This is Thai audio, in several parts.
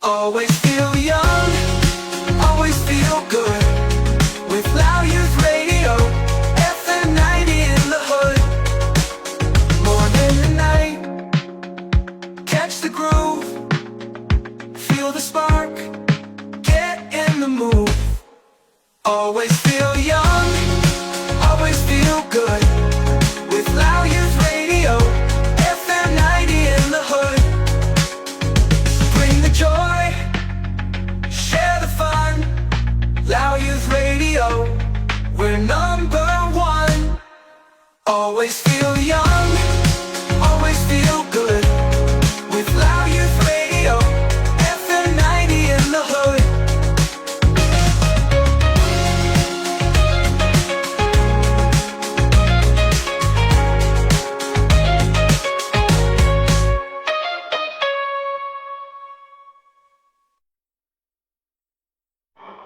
Always feel young, always feel good. With Loud Youth Radio, FM 90 in the hood. Morning and night, catch the groove. Feel the spark, get in the mood. Always feel young, always feel good. With Loud Youth Radio, FM 90 in the hood. Bring the joy, share the fun. Loud Youth Radio, we're number one. Always feel young, always feel good. With Loud Youth Radio, FM 90 in the hood.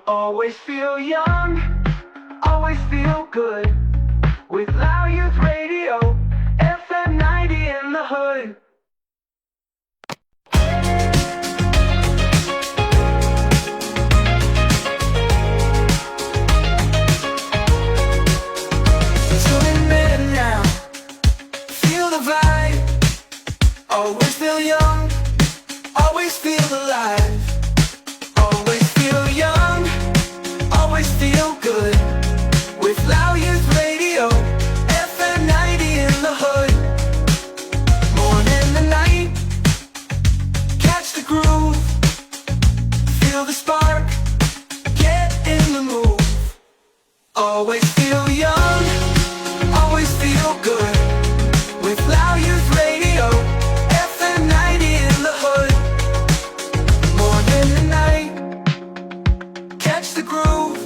Always feel young, always feel good. With Loud Youth Radio, FM 90 in the hood. Tune in now, feel the vibe. Always feel young, always feel alive. Always feel young, always feel good. With Loud Youth Radio, FM 90 in the hood. Morning and night, catch the groove. Feel the spark, get in the mood. Always feel young, always feel good. With Loud Youth Radio, FM 90 in the hood. Morning and night, catch the groove.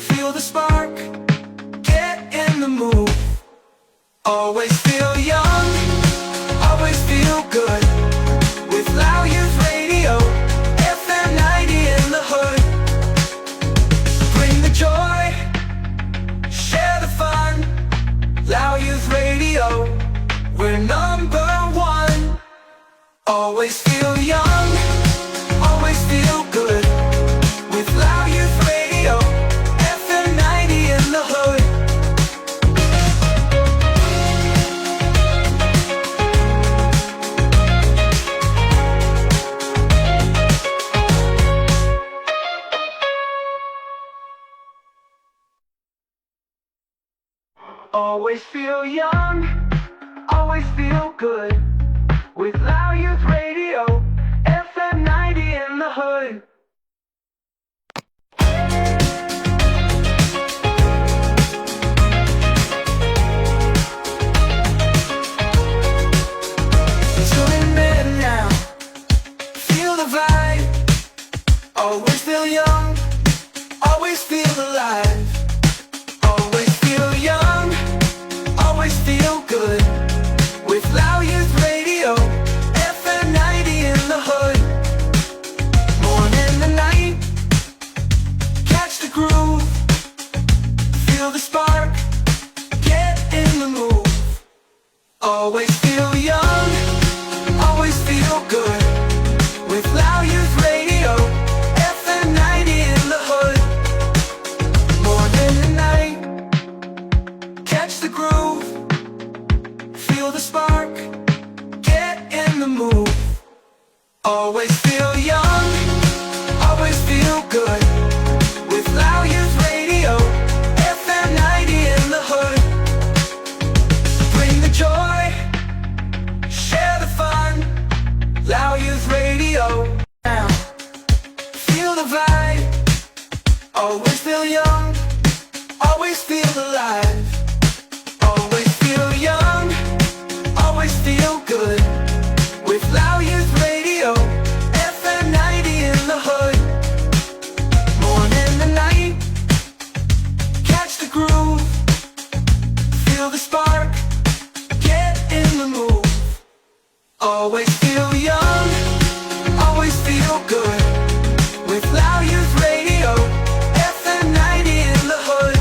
Feel the spark, get in the mood. Always feel young, always feel good. With Loud Youth Radio, FM 90 in the hood. Bring the joy, share the fun. Loud Youth Radio, we're number one. Always feel young, always feel good. With Loud Youth Radio, FM 90 in the hood. Always feel young, always feel good. With Loud Youth Radio, FM 90 in the hood. Tune in now, feel the vibe. Always feel young, always feel alive. Always feel young, always feel good. With Loud Youth Radio, FM 90 in the hood. Morning and night, catch the groove. Feel the spark, get in the mood. Always feel young, always feel good. With Loud Youth Radio, FM 90 in the hood. Morning and night, catch the groove. Feel the spark, get in the mood. Always feel young, always feel good. With Loud Youth Radio, FM 90 in the hood. Bring the joy, share the fun. Loud Youth Radio now, feel the vibe. Always feel young, always feel alive. Always feel young, always feel good. With Loud Youth Radio, FM 90 in the hood. Morning and night, catch the groove. Feel the spark, get in the mood. Always feel young, always feel good. With Loud Youth Radio, FM 90 in the hood.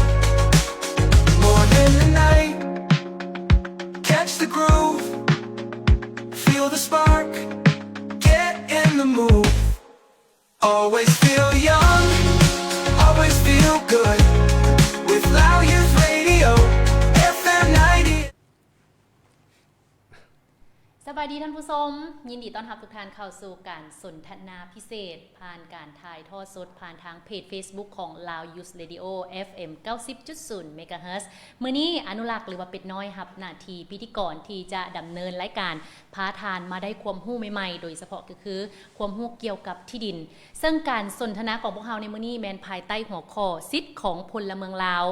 Always feel young, always feel good. With Loud Youth Radio, FM 90. สวัสดีท่านผู้ชมยินดีต้อนรับทุกท่านเข้าสู่การสนทนาพิเศษผ่านการถ่ายทอดสดผ่านทางเพจ Facebook ของ Loud Youth Radio FM 90.0 MHz มื้อนี้อนุรักษ์หรือว่าเป็ดน้อยครับหน้าที่พิธีกรที่จะดำเนินรายการพาทานมาได้ความรู้ใหม่ๆโดยเฉพาะก็คือความรู้เกี่ยวกับที่ดินซึ่งการสนทนาของพวกเราในมื้อนี้แม่นภายใต้หัวข้อสิทธิ์ของพลเมืองลาว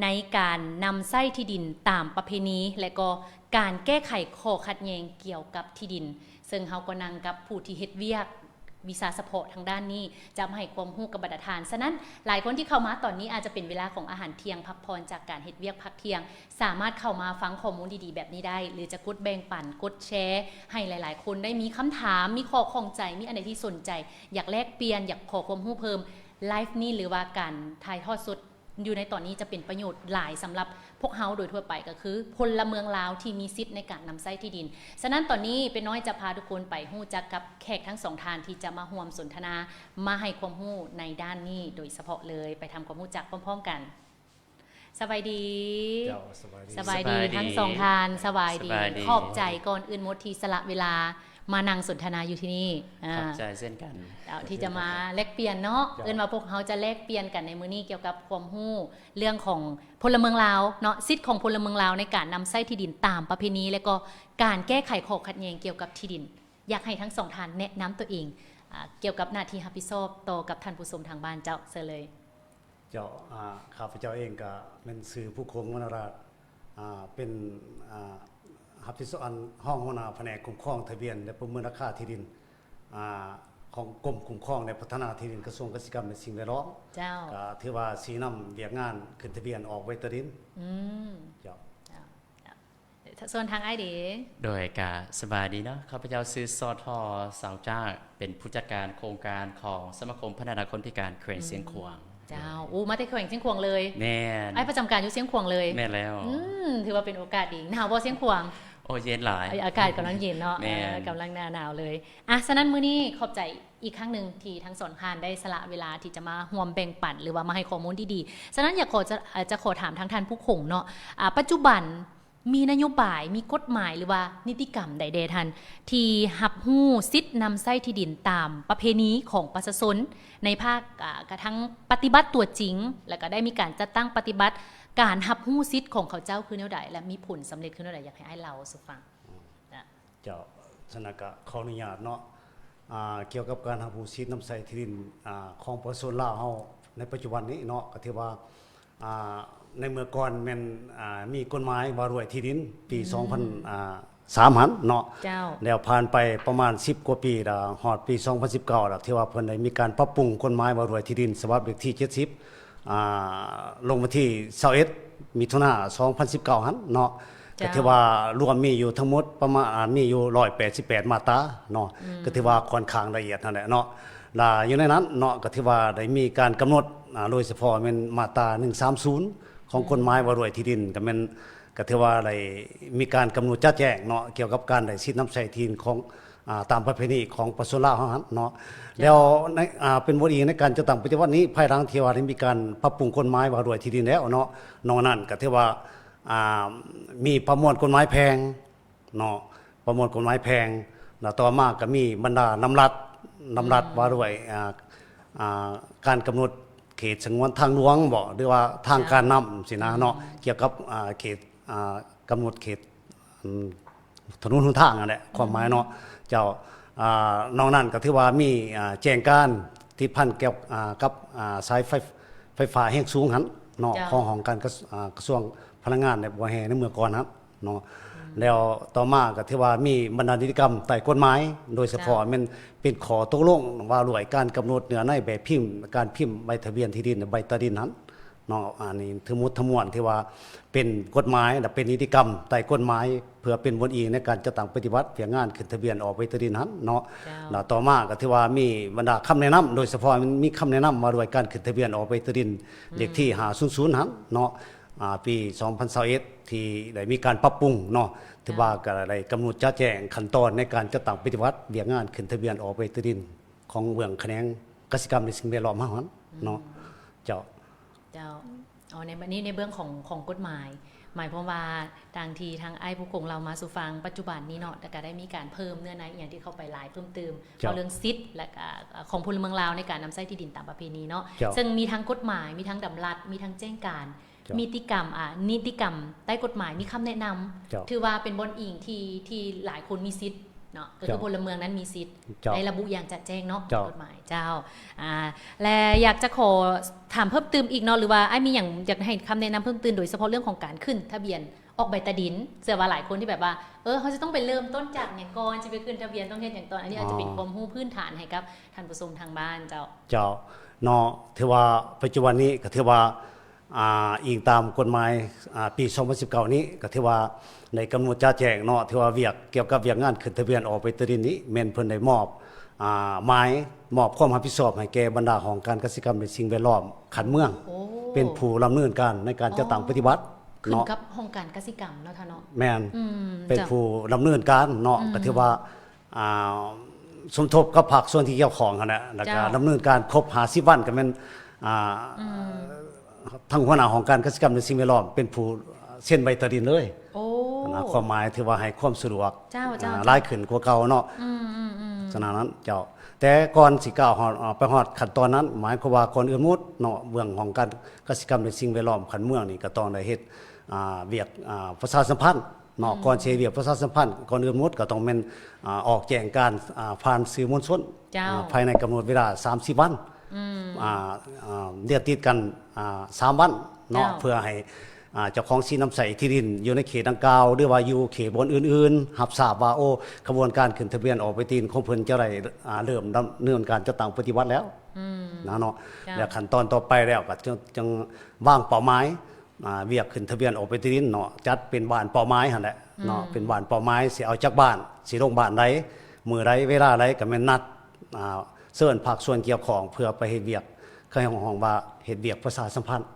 ในการนำไส้ที่ดินตามประเพณีและก็การแก้ไขข้อขัดแย้งเกี่ยวกับที่ดินซึ่งเฮาก็นั่งกับผู้ที่เฮ็ดเวียกวิชาเฉพาะทางด้านนี้จะมาให้ความรู้กับบรรดาทานฉะนั้นหลายคนที่เข้ามาตอนนี้อาจจะเป็นเวลาของอาหารเที่ยงพักผ่อนจากการเฮ็ดเวียกพักเที่ยงสามารถเข้ามาฟังข้อมูลดีๆแบบนี้ได้หรือจะกดแบ่งปันกดแชร์ให้หลายๆคนได้มีคำถามมีข้อข้องใจมีอันใดที่สนใจอยากแลกเปลี่ยนอยากขอความรู้เพิ่มไลฟ์นี้หรือว่าการถ่ายทอดสดอยู่ในตอนนี้จะเป็นประโยชน์หลายสำหรับพวกเฮาโดยทั่วไปก็คือพลเมืองลาวที่มีสิทธิ์ในการนำไส้ที่ดินฉะนั้นตอนนี้เป็นน้อยจะพาทุกคนไปฮู้จักกับแขกทั้งสองท่านที่จะมาร่วมสนทนามาให้ความรู้ในด้านนี้โดยเฉพาะเลยไปทำความรู้จักพร้อมๆกันสบายดีสบายดีทั้งสองท่านสบายดีขอบใจก่อนอื่นหมดที่สละเวลามานั่งสนทนาอยู่ที่นี่ขอบใจเช่นกันที่จะมาแลกเปลี่ยนเนาะเอิ้นว่าพวกเขาจะแลกเปลี่ยนกันในมื้อนี้เกี่ยวกับความรู้เรื่องของพลเมืองลาวเนาะสิทธิ์ของพลเมืองลาวในการนำไส้ที่ดินตามประเพณีและก็การแก้ไขข้อขัดแย้งเกี่ยวกับที่ดินอยากให้ทั้งสองท่านแนะนำตัวเองเกี่ยวกับหน้าที่รับผิดชอบต่อกับท่านผู้ชมทางบ้านเจ้าเสยเลยเจ้าข้าพเจ้าเองก็เป็นสื่อผู้ครองวรรณราชเป็นรับผิดชอบห้องหัวหน้าแผนกคุ้มครองทะเบียนและประเมินราคาที่ดินของกรมคุ้มครองและพัฒนาที่ดินกระทรวงเกษตรกรรมและสิ่งแวดล้อมเจ้าก็ถือว่าสีนำเรียกงานขึ้นทะเบียนออกไว้ตดินเจ้าส่วนทางไอเดโดยกาสบายดีเนาะข้าพเจ้าซื้อซอทอสาวจ้าเป็นผู้จัดการโครงการของสมาคมพัฒนาคนพิการแขวงเสียงขวางเจ้ามาที่แขวงเสียงขวางเลยแม่ไอประจำการอยู่เสียงขวางเลยแม่แล้วถือว่าเป็นโอกาสดีหนาวบ่เสียงขวางโอ้เย็นหลายอากาศกำลังเย็นเนาะกำลังหนาวเลยฉะนั้นมื้อนี้ขอบใจอีกครั้งหนึ่งที่ทั้งสองท่านได้สละเวลาที่จะมาร่วมแบ่งปันหรือว่ามาให้ข้อมูลดีๆฉะนั้นอยากจะขอถามทั้งท่านผู้คงเนาะปัจจุบันมีนโยบายมีกฎหมายหรือว่านิติกรรมใดๆท่านที่รับรู้สิทธิ์นำไส้ที่ดินตามประเพณีของประชาชนในภาคกระทั่งปฏิบัติตัวจริงแล้วก็ได้มีการจัดตั้งปฏิบัติการรับรู้สิทธิ์ของเขาเจ้าคือแนวใดและมีผลสำเร็จคือแนวใดอยากให้เราสู่ฟังเจ้าสนากะขออนุญาตเนาะเกี่ยวกับการรับรู้สิทธิ์นำไส้ที่ดินของประชาชนลาวเฮาในปัจจุบันนี้เนาะก็ถือว่าในเมื่อก่อนแม่นมีกฎหมายว่ารวยที่ดินปี2003หันเนาะแล้วผ่านไปประมาณ10กว่าปีแล้วฮอดปี2019แล้วที่ว่าเพิ่นได้มีการปรับปรุงกฎหมายว่ารวยที่ดินฉบับเลขที่70ลงมาที่21มิถุนายน2019หันเนาะก็ถือว่ารวมมีอยู่ทั้งหมดประมาณมีอยู่188มาตราเนาะก็ถือว่าค่อนข้างละเอียดนั่นแหละเนาะล่ะอยู่ในนั้นเนาะก็ถือว่าได้มีการกำหนดโดยเฉพาะเป็นมาตรา130ของกฎหมายว่ารวยที่ดินก็แม่นก็ถือว่าได้มีการกำหนดชัดแจ้งเนาะเกี่ยวกับการได้สิทธิ์นำไส้ที่ดินของตามประเพณีของประชาชนลาวเนาะแล้วในเป็นบทอีกในการจะตั้งปฏิวัตินี้ภายหลังที่ว่าได้มีการปรับปรุงกฎหมายว่ารวยที่ดินแล้วเนาะนอกนั้นก็ถือว่ามีประมวลกฎหมายแพงเนาะประมวลกฎหมายแพงแล้วต่อมาก็มีบรรดานำรัฐว่ารวยการกำหนดเขตสงวนทางหลวงบ่หรือว่าทางการนำสินะเนาะเกี่ยวกับเขตกำหนดเขตถนนหนทางนั่นแหละความหมายเนาะเจ้านอกนั้นก็ถือว่ามีแจ้งการที่พันเกี่ยวกับสายไฟฟ้าแรงสูงหันเนาะของการกระทรวงพลังงานในบ่แห่ในเมื่อก่อนนั้นเนาะแล้วต่อมาก็ถือว่ามีบรรดานิติกรรมใต้กฎหมายโดยเฉพาะมันเป็นขอตกลงว่ารวยการกำหนดเนื้อในแบบพิมพ์การพิมพ์ใบทะเบียนที่ดินใบตาดินนั้นเนาะอันนี้ทั้งหมดทั้งมวลที่ว่าเป็นกฎหมายและเป็นนิติกรรมใต้กฎหมายเพื่อเป็นบทอีกในการจะตั้งปฏิบัติเพียงงานขึ้นทะเบียนออกใบตาดินนั้นเนาะแล้วต่อมาก็ถือว่ามีบรรดาคำแนะนำโดยเฉพาะมันมีคำแนะนำมารวยการขึ้นทะเบียนออกใบตาดินเลขที่500นั้นเนาะปี2021ที่ได้มีการปรับปรุงเนาะถือว่าก็ได้กำหนดชัดแจ้งขั้นตอนในการจะตั้งปฏิบัติเรียกงานขึ้นทะเบียนออกใบตาดินของเมืองแขนง กสิกรรมในสิ่งแวดล้อมเฮาหั่นเนาะเจ้า เจ้าอ๋อในบัดนี้ในเบื้องของกฎหมายหมายความว่าทางทีทางไอ้ผู้คงเรามาสู่ฟังปัจจุบันนี้เนาะแต่ก็ได้มีการเพิ่มเนื้อในอย่างที่เข้าไปหลายเพิ่มเติมเอาเรื่องสิทธิ์และของพลเมืองลาวในการนำใช้ที่ดินตามประเพณีเนาะซึ่งมีทั้งกฎหมายมีทั้งดำรัสมีทั้งแจ้งการมีนิติกรรมใต้กฎหมายมีคำแนะนำถือว่าเป็นบนอิงที่หลายคนมีสิทธิ์เนาะก็คือพลเมืองนั้นมีสิทธิ์ในระบุอย่างชัดแจ้งเนาะกฎหมายเจ้าและอยากจะขอถามเพิ่มเติมอีกเนาะหรือว่าไอ้มีอย่างอยากให้คำแนะนำเพิ่มเติมโดยเฉพาะเรื่องของการขึ้นทะเบียนออกใบตาดินเชื่อว่าหลายคนที่แบบว่าเขาจะต้องไปเริ่มต้นจากอย่างก่อนจะไปขึ้นทะเบียนต้องเฮ็ดอย่างตอนอันนี้อาจจะเป็นความรู้พื้นฐานให้กับท่านผู้ชมทางบ้านเจ้าเนาะถือว่าปัจจุบันนี้ก็ถือว่าอิงตามกฎหมายปี2019นี้ก็ถือว่าในกำหนดจ่าแจงเนาะถือว่าเกี่ยวกับเวียกงานขึ้นทะเบียนออกใบตาดินนี้แม่นเพิ่นได้มอบหมายมอบความรับผิดชอบให้แก่บรรดาของการเกษตรกรรมในสิ่งแวดล้อมขันเมืองเป็นผู้ดำเนินการในการจัดตั้งปฏิบัติขึ้นกับโครงการเกษตรกรรมเนาะท่านเนาะแม่นเป็นผู้ดำเนินการเนาะก็ถือว่าสมทบกับภาคส่วนที่เกี่ยวข้องนั่นแหละแล้วก็ดำเนินการครบ50วันก็แม่นทั้งหัวหน้าของการเกษตรกรรมในสิ่งแวดล้อมเป็นผู้เซ็นใบตาดินเลยความหมายถือว่าให้ความสะดวกหลายขึ้นกว่าเก่าเนาะฉะนั้นเจ้าแต่ก่อนสิก้าวไปฮอดขั้นตอนนั้นหมายความว่าก่อนอื่นหมดเนาะเรื่องของการเกษตรกรรมในสิ่งแวดล้อมขันเมืองนี่ก็ต้องได้เฮ็ดเวียกประชาสัมพันธ์เนาะก่อนสิเวียกประชาสัมพันธ์ก่อนอื่นหมดก็ต้องแม่นออกแจ้งการผ่านสื่อมวลชนภายในกำหนดเวลา30วันเรียกติดกัน3วันเนาะเพื่อให้เจ้าของสินน้ำใสที่ดินอยู่ในเขตดังกล่าวหรือว่าอยู่เขตบนอื่นๆรับทราบว่ากระบวนการขึ้นทะเบียนออกใบตาดินของเพิ่นจะได้เริ่มดำเนินการจัดตั้งปฏิบัติแล้วเนาะแล้วขั้นตอนต่อไปแล้วก็จังวางเป้าหมายเวียกขึ้นทะเบียนออกใบตาดินเนาะจัดเป็นบ้านเป้าหมายหั่นแหละเนาะเป็นบ้านเป้าหมายสิเอาจากบ้านสิลงบ้านใดมื้อใดเวลาใดก็แม่นนัดเชิญภาคส่วนเกี่ยวข้องเพื่อไปเฮ็ดเวียกเคยห้องว่าเฮ็ดเวียกประชาสัมพันธ์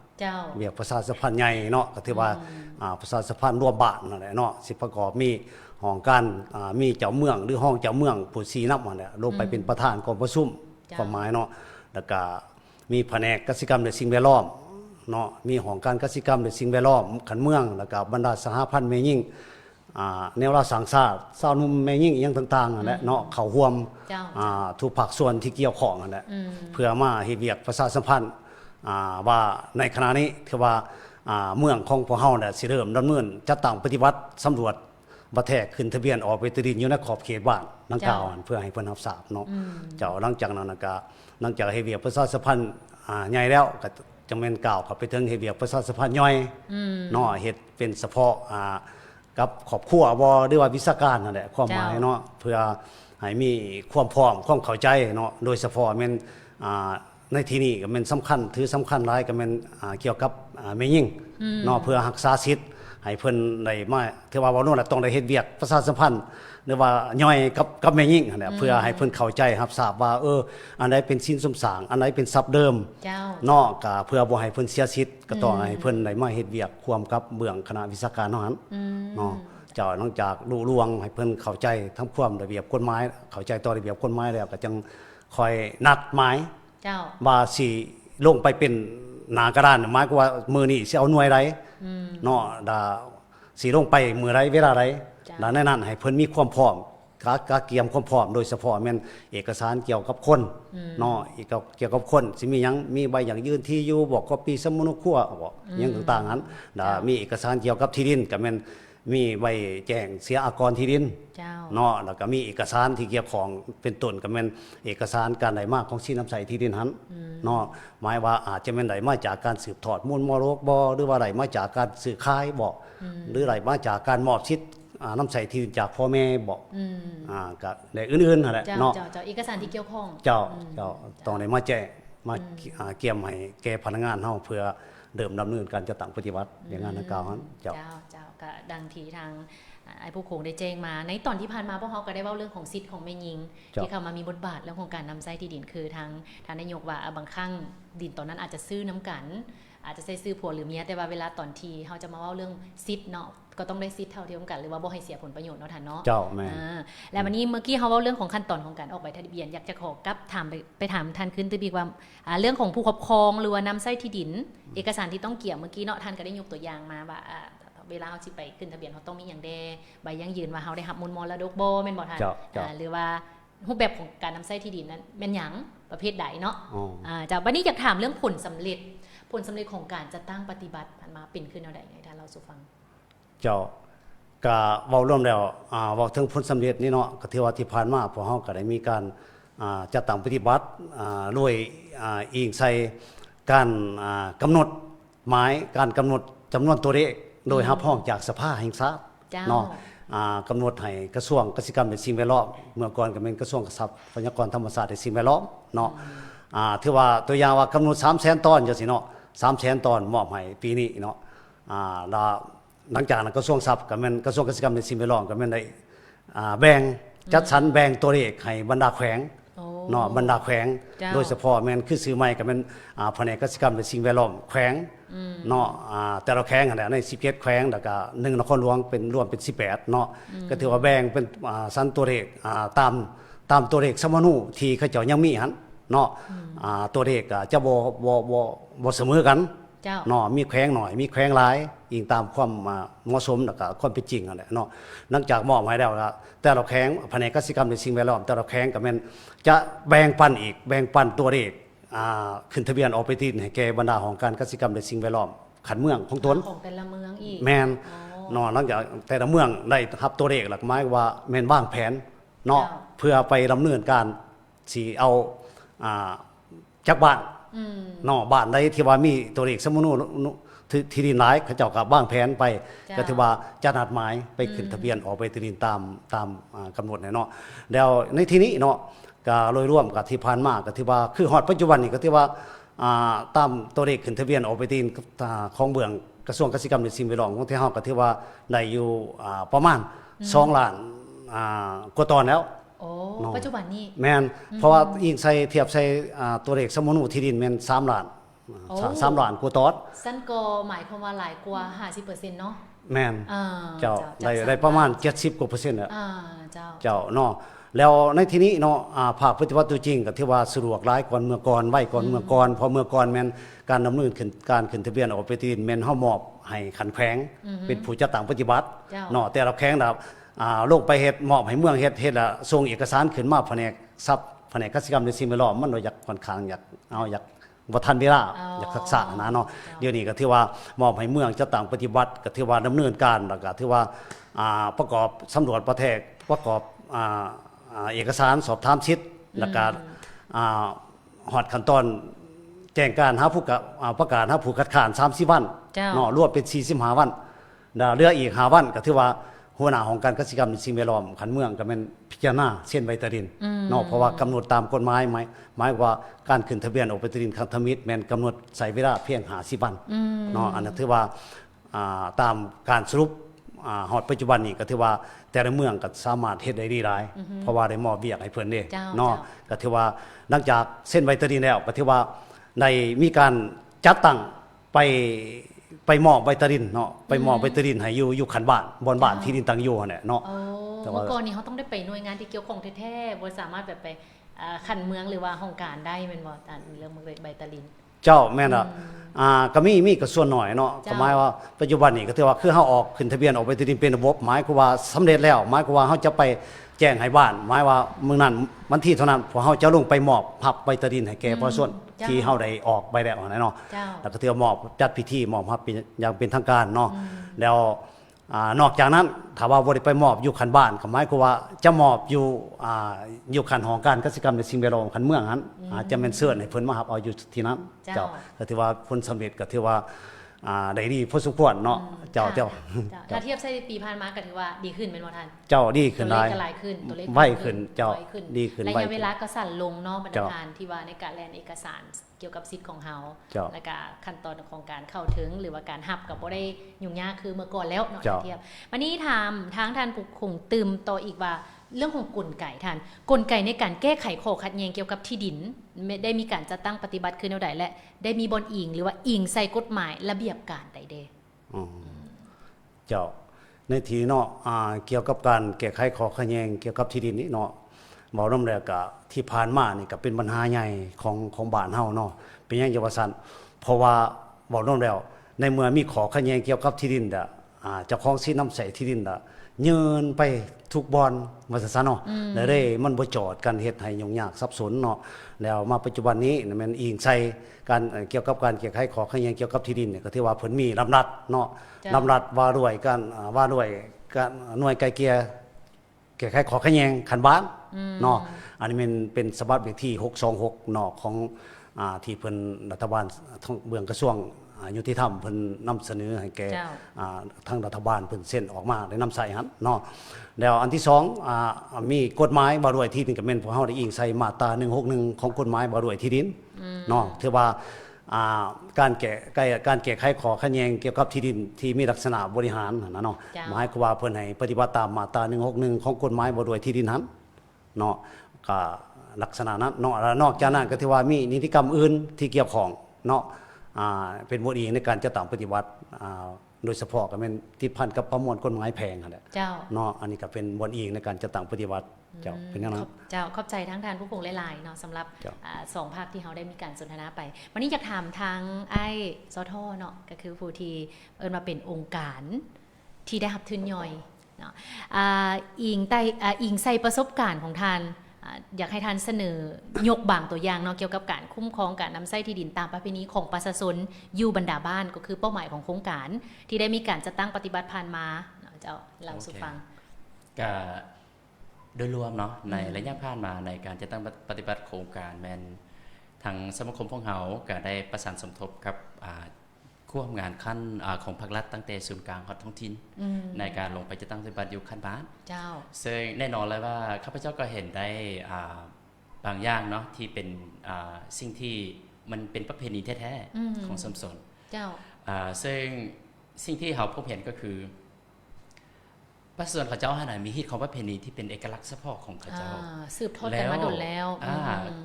เวียกประชาสัมพันธ์ใหญ่เนาะก็ถือว่าประชาสัมพันธ์รวมบ้านนั่นแหละเนาะสิประกอบมีห้องการมีเจ้าเมืองหรือห้องเจ้าเมืองผู้ชี้นำนั่นแหละลงไปเป็นประธานกองประชุมความหมายเนาะแล้วก็มีแผนกกสิกรรมและสิ่งแวดล้อมเนาะมีห้องการกสิกรรมและสิ่งแวดล้อมขันเมืองแล้วก็บรรดาสหพันธ์แม่ยิ่งแนวราสังสาสาวนุ่มแม่ยิ่งอย่างต่างๆนั่นแหละเนาะเข้าร่วมทุกภาคส่วนที่เกี่ยวข้องนั่นแหละเพื่อมาเฮ็ดเวียกประชาสัมพันธ์ว่าในขณะนี้ถือว่าเมืองของพวกเฮาเนี่ยสิเริ่มดำเนินจัดตั้งปฏิบัติสำรวจบ่แท้ขึ้นทะเบียนออกใบตาดินอยู่ในขอบเขตบ้านดังกล่าวเพื่อให้เพิ่นรับทราบเนาะเจ้าหลังจากนั้นก็หลังจากเฮ็ดเวียกประชาสัมพันธ์ใหญ่แล้วก็จังแม่นกล่าวเข้าไปถึงเฮ็ดเวียกประชาสัมพันธ์ย่อยเนาะเฮ็ดเป็นเฉพาะกับครอบครัวบ่หรือว่าวิชาการนั่นแหละความหมายเนาะเพื่อให้มีความพร้อมความเข้าใจเนาะโดยเฉพาะแม่นในที่นี้ก็แม่นสำคัญถือสำคัญหลายก็แม่นเกี่ยวกับแม่ยิ่งเนาะเพื่อรักษาสิทธิ์ให้เพิ่นได้มาถือว่าบ่โน่นต้องได้เฮ็ดเวียกประชาสัมพันธ์หรือว่าย่อยกับแม่ยิ่งนั่นแหละเพื่อให้เพิ่นเข้าใจรับทราบว่าอันใดเป็นสินสมสางอันใดเป็นทรัพย์เดิมเนาะก็เพื่อบ่ให้เพิ่นเสียสิทธิ์ก็ต้องให้เพิ่นได้มาเฮ็ดเวียกร่วมกับเบื้องคณะวิชาการเท่านั้นเนาะเจ้านอกจากลุล่วงให้เพิ่นเข้าใจทั้งความระเบียบกฎหมายเข้าใจต่อระเบียบกฎหมายแล้วก็จังคอยนัดหมายว่าสิลงไปเป็นหน้ากระดานหมายก็ว่ามื้อนี้สิเอาหน่วยใดเนาะสิลงไปมื้อใดเวลาใดแล้วในนั้นให้เพิ่นมีความพร้อมกะเกียมความพร้อมโดยเฉพาะแม่นเอกสารเกี่ยวกับคนเนาะเกี่ยวกับคนสิมีหยังมีใบอย่างยื่นที่อยู่บอกก็ปีสมุนครัวบอกหยังต่างๆนั้นมีเอกสารเกี่ยวกับที่ดินก็แม่นมีใบแจ้งเสียอากรที่ดินเนาะแล้วก็มีเอกสารที่เกี่ยวของเป็นต้นก็แม่นเอกสารการไหลมาของสินน้ำใสที่ดินหันเนาะหมายว่าอาจจะแม่นไหลมาจากการสืบทอดมูลมรดกบ่หรือว่าไหลมาจากการซื้อขายบ่หรือไหลมาจากการมอบสิทธิ์น้ำใสที่ดินจากพ่อแม่บ่ก็ได้อื่นๆนั่นแหละเนาะเจ้าเอกสารที่เกี่ยวข้องเจ้าต้องได้มาแจ้งมาเกี่ยมให้แก่พนักงานเฮาเพื่อเริ่มดำเนินการจัดตั้งปฏิบัติอย่างนั้นดังกล่าวนั้นเจ้าก็ดังที่ทางไอ้ผู้คงได้แจ้งมาในตอนที่ผ่านมาพวกเขาก็ได้เว้าเรื่องของสิทธิ์ของแม่หญิงที่เข้ามามีบทบาทเรื่องของการนำใช้ที่ดินคือทางนายกว่าบางครั้งดินตอนนั้นอาจจะซื้อน้ำกัน อาจจะใส่ชื่อผัวหรือเมียแต่ว่าเวลาตอนที่เฮาจะมาเว้าเรื่องสิทธิ์เนาะก็ต้องได้สิทธิ์เท่าเทียมกันหรือว่าบ่ให้เสียผลประโยชน์เนาะท่านเนาะ เจ้าแม่น แล้ววันนี้เมื่อกี้เฮาเว้าเรื่องของขั้นตอนของการออกใบทะเบียนอยากจะขอกลับถามไปถามท่านขึ้นตึบีว่าเรื่องของผู้ครอบครองหรือว่านำใช้ที่ดิน เอกสารที่ต้องเกี่ยวเมื่อกี้เนาะท่านก็ได้ยกตัวอย่างมาว่าเวลาเฮาสิไปขึ้นทะเบียนเฮาต้องมีหยังแดใบยั่งยืนว่าเฮาได้รับมูลมรดกบ่แม่นบ่ท่าน หรือว่ารูปแบบของการนำใช้ที่ดินนั้นแม่นหยังประเภทใดเนาะจากวันนี้อยากถามเรื่องผลสำเร็จของการจัดตั้งปฏิบัติผ่านมาเป็นขึ้นแนวใดไงท่านเราสู่ฟังเจ้าก็เว้าร่วมแล้วเว้าถึงผลสำเร็จนี่เนาะก็ถือว่าที่ผ่านมาพวกเฮาก็ได้มีการจัดตั้งปฏิบัติด้วยอิงใส่การกำหนดหมายการกำหนดจำนวนตัวเลขโดยรับรองจากสภาแห่งชาติเนาะกำหนดให้กระทรวงเกษตรกรรมและสิ่งแวดล้อมเมื่อก่อนก็เป็นกระทรวงทรัพยากรธรรมชาติและสิ่งแวดล้อมเนาะถือว่าตัวอย่างว่ากำหนด 300,000 ตอนจังซี่เนาะ 300,000 ตอนมอบให้ปีนี้เนาะแล้วหลังจากนั้นกระทรวงทรัพย์ก็แม่นกระทรวงเกษตรกรรมและสิ่งแวดล้อมก็แม่นได้แบ่งจัดสรรแบ่งตัวเลขให้บรรดาแขวงเนาะบรรดาแขวงโดยเฉพาะแม่นคือซื้อใหม่ก็แม่นแผนกเกษตรกรรมและสิ่งแวดล้อมแขวงเนาะแต่ละแขวงนั่นแหละใน17แขวงแล้วก็1นครหลวงเป็นรวมเป็น18เนาะก็ถือว่าแบ่งเป็นสรรตัวเลขตามตัวเลขสมนูที่เขาเจ้ายังมีหั่นเนาะตัวเลขก็จะบ่เสมอกันเนาะมีแขวงหน่อยมีแขวงหลายอิงตามความเหมาะสมแล้วก็ความเป็นจริงนั่นแหละเนาะหลังจากมอบให้แล้วก็แต่ละแขวงแผนกเกษตรกรรมและสิ่งแวดล้อมแต่ละแขวงก็แม่นจะแบ่งปันอีกแบ่งปันตัวเลขขึ้นทะเบียนออกไปติดให้แก่บรรดาของการเกษตรกรรมและสิ่งแวดล้อมขันเมืองของตนของแต่ละเมืองอีกแม่นเนาะหลังจากแต่ละเมืองได้รับตัวเลขหลักหมายว่าแม่นวางแผนเนาะเพื่อไปดำเนินการสิเอาจักบ้านเนาะบ้านใดที่ว่ามีตัวเลขสมมุติที่ดินหลายเขาเจ้าก็วางแผนไปก็ถือว่าจะนัดหมายไปขึ้นทะเบียนออกไปติดินตามกำหนดเนาะแล้วในที่นี้เนาะก็โดยรวมกับที่ผ่านมาก็ถือว่าคือฮอดปัจจุบันนี่ก็ถือว่าตามตัวเลขขึ้นทะเบียนออกไปติดินของเมืองกระทรวงเกษตรกรรมและสิ่งแวดล้อมของที่เฮาก็ถือว่าได้อยู่ประมาณ2ล้านกว่าตอนแล้วปัจจุบันนี้แม่นเพราะว่ายิ่งใส่เทียบใส่ตัวเลขสมมุติที่ดินแม่น3ล้าน3ล้านกว่าตอนซั่นก็หมายความว่าหลายกว่า 50% เนาะแม่นเจ้าได้ประมาณ70กว่าเปอร์เซ็นต์แล้วเจ้าเนาะแล้วในที่นี้เนาะภาคปฏิบัติตัวจริงก็ถือว่าสะดวกหลายกว่าเมื่อก่อนไวกว่าเมื่อก่อนเพราะเมื่อก่อนแม่นการดำเนินการขึ้นทะเบียนออกไปที่ดินแม่นเฮามอบให้ขันแขวงเป็นผู้จัดตั้งปฏิบัติเนาะแต่ละแขวงน่ะลงไปเฮ็ดมอบให้เมืองเฮ็ดแล้วส่งเอกสารขึ้นมาแผนกทรัพย์แผนกเกษตรกรรมและสิ่งแวดล้อมมันอยากค่อนข้างอยากบ่ทันเวลาอยากศึกษานะเนาะเดี๋ยวนี้ก็ถือว่ามอบให้เมืองจัดตั้งปฏิบัติก็ถือว่าดำเนินการแล้วก็ถือว่าประกอบสำรวจประกอบเอกสารสอบถามสิทธิ์แล้วก็ฮอดขั้นตอนแจ้งการหาผู้ประกาศหาผู้คัดค้าน30วันเนาะรวมเป็น45วันเหลืออีก5วันก็ถือว่าหัวหน้าของการเกษตรกรรมและสิ่งแวดล้อมขันเมืองก็แม่นพิจารณาเส้นใบตะดินเนาะเพราะว่ากำหนดตามกฎหมายหมายว่าการขึ้นทะเบียนออกไปตะดินครั้งทมิตรแม่นกำหนดใช้เวลาเพียง50วันเนาะอันนั้นถือว่าตามการสรุปฮอดปัจจุบันนี้ก็ถือว่าแต่ละเมืองก็สามารถเฮ็ดได้ดีหลายเพราะว่าได้มอบเวียกให้เพิ่นเด้เนาะก็ถือว่าหลังจากเส้นใบตะดินแล้วก็ถือว่าได้มีการจัดตั้งไปมอบใบตะดินเนาะไปมอบใบตะดินให้อยู่ขันบ้านบนบ้านที่ดินตั้งอยู่นั่นแหละเนาะแต่ว่าก่อนนี้เขาต้องได้ไปหน่วยงานที่เกี่ยวข้องแท้ๆบ่สามารถแบบไปขันเมืองหรือว่าห้องการได้แม่นบ่เรื่องใบตะดินเจ้าแม่นอ่ะก็มีก็ส่วนน้อยเนาะก็หมายว่าปัจจุบันนี้ก็ถือว่าคือเฮาออกขึ้นทะเบียนออกไปตะดินเป็นระบบหมายความว่าสำเร็จแล้วหมายความว่าเฮาจะไปแจ้งให้บ้านหมายว่ามื้อนั้นวันที่เท่านั้นพวกเฮาจะลงไปมอบพับใบตะดินให้แก่ประชาชนที่เฮาได้ออกใบแล้วนั่นเนาะแล้วก็ถือมอบจัดพิธีมอบครับอย่างเป็นทางการเนาะแล้วนอกจากนั้นถ้าว่าบ่ได้ไปมอบอยู่คันบ้านก็หมายความว่าจะมอบอยู่คันของการเกษตรกรรมและสิ่งแวดล้อมคันเมืองนั้นจะแม่นเชิญให้เพิ่นมารับเอาอยู่ที่นั้นเจ้าก็ถือว่าผลสำเร็จก็ถือว่าได้ดีพอสมควรเนาะเจ้าถ้าเทียบใช้ปีผ่านมาก็ถือว่าดีขึ้นเป็นบ่ทันเจ้าดีขึ้นหลายตัวเลขไวขึ้นเจ้าดีขึ้นระยะเวลาก็สั้นลงเนาะบรรดาการที่ว่าในการแลนเอกสารเกี่ยวกับสิทธิ์ของเฮาและก็ขั้นตอนของการเข้าถึงหรือว่าการรับก็บ่ได้ยุ่งยากคือเมื่อก่อนแล้วเนาะเทียบวันนี้ถามทางท่านผู้คงตื่มต่ออีกว่า เรื่องของกลไกท่านกลไกในการแก้ไขข้อขัดแย้งเกี่ยวกับที่ดินได้มีการจัดตั้งปฏิบัติขึ้นแนวใดและได้มีบอนอิงหรือว่าอิงใส่กฎหมายระเบียบการใดเด้ เจ้าในทีเนาะเกี่ยวกับการแก้ไขข้อขัดแย้งเกี่ยวกับที่ดินนี่เนาะเว้านำแล้วก็ที่ผ่านมานี่ก็เป็นปัญหาใหญ่ของบ้านเฮาเนาะเป็นหยังจะว่าซั่นเพราะว่าเว้านำแล้วในเมื่อมีข้อขัดแย้งเกี่ยวกับที่ดินเจ้าของสินน้ำใส่ที่ดินยืนไปทุกบอนว่าซั่นเนาะแล้วได้มันบ่จอดกันเฮ็ดให้ยุ่งยากสับสนเนาะแล้วมาปัจจุบันนี้มันอิงใส่การเกี่ยวกับการแก้ไขข้อขัดแย้งเกี่ยวกับที่ดินเนี่ยก็ถือว่าเพิ่นมีลำดับเนาะลำดับว่าด้วยการหน่วยไกลเกลี่ยแก้ไขข้อขัดแย้งคันบ้านเนาะอันนี้มันเป็นฉบับเลขที่626เนาะของที่เพิ่นรัฐบาลเบื้องกระทรวงยุติธรรมเพิ่นนำเสนอให้แก่ทางรัฐบาลเพิ่นเซ็นออกมาได้นำใส่หั่นเนาะแล้วอันที่2มีกฎหมายว่าด้วยที่ดินก็แม่นพวกเฮาได้อิงใส่มาตรา161ของกฎหมายว่าด้วยที่ดินเนาะถือว่าการแก้ไขข้อขัดแย้งเกี่ยวกับที่ดินที่มีลักษณะบริหารนะเนาะหมายความว่าเพิ่นให้ปฏิบัติตามมาตรา161ของกฎหมายว่าด้วยที่ดินนั้นเนาะก็ลักษณะนั้นเนาะนอกจากนั้นก็ถือว่ามีนิติกรรมอื่นที่เกี่ยวข้องเนาะเป็นบทเองในการจะตามปฏิบัติโดยเฉพาะก็เป็นที่พันกับประมวลกฎหมายแพงนั่นแหละเจ้าเนาะอันนี้ก็เป็นบทเองในการจะตามปฏิบัติเจ้าเป็นอย่างนั้นเจ้าขอบใจทั้งทานผู้พงหลายๆเนาะสำหรับ2ภาคที่เขาได้มีการสนทนาไปวันนี้อยากถามทางไอ้สทเนาะก็คือผู้ที่มาเป็นองค์การที่ได้รับทุนย่อยเนาะอิงใส่ประสบการณ์ของท่านอยากให้ท่านเสนอยกบางตัวอย่างเนาะเกี่ยวกับการคุ้มครองการนำไส้ที่ดินตามประเพณีของประชาชนอยู่บรรดาบ้านก็คือเป้าหมายของโครงการที่ได้มีการจัดตั้งปฏิบัติผ่านมาเจ้าเล่าสู่ฟังก็โดยรวมเนาะในระยะผ่านมาในการจัดตั้งปฏิบัติโครงการแมนทางสมาคมของเฮาก็ได้ประสานสมทบกับคู่ทำงานขั้นของภาครัฐตั้งแต่ศูนย์กลางฮอดท้องถิ่นในการลงไปจะตั้งปฏิบัติอยู่ขั้นบ้านเจ้าซึ่งแน่นอนเลยว่าข้าพเจ้าก็เห็นได้บางอย่างเนาะที่เป็นสิ่งที่มันเป็นประเพณีแท้ๆของสมสนเจ้าซึ่งสิ่งที่เราพบเห็นก็คือประส่วนเขาเจ้าหามีฮิตของประเพณีที่เป็นเอกลักษณ์เฉพาะของเขาเจ้าสืบทอดกันมาโดนแล้ว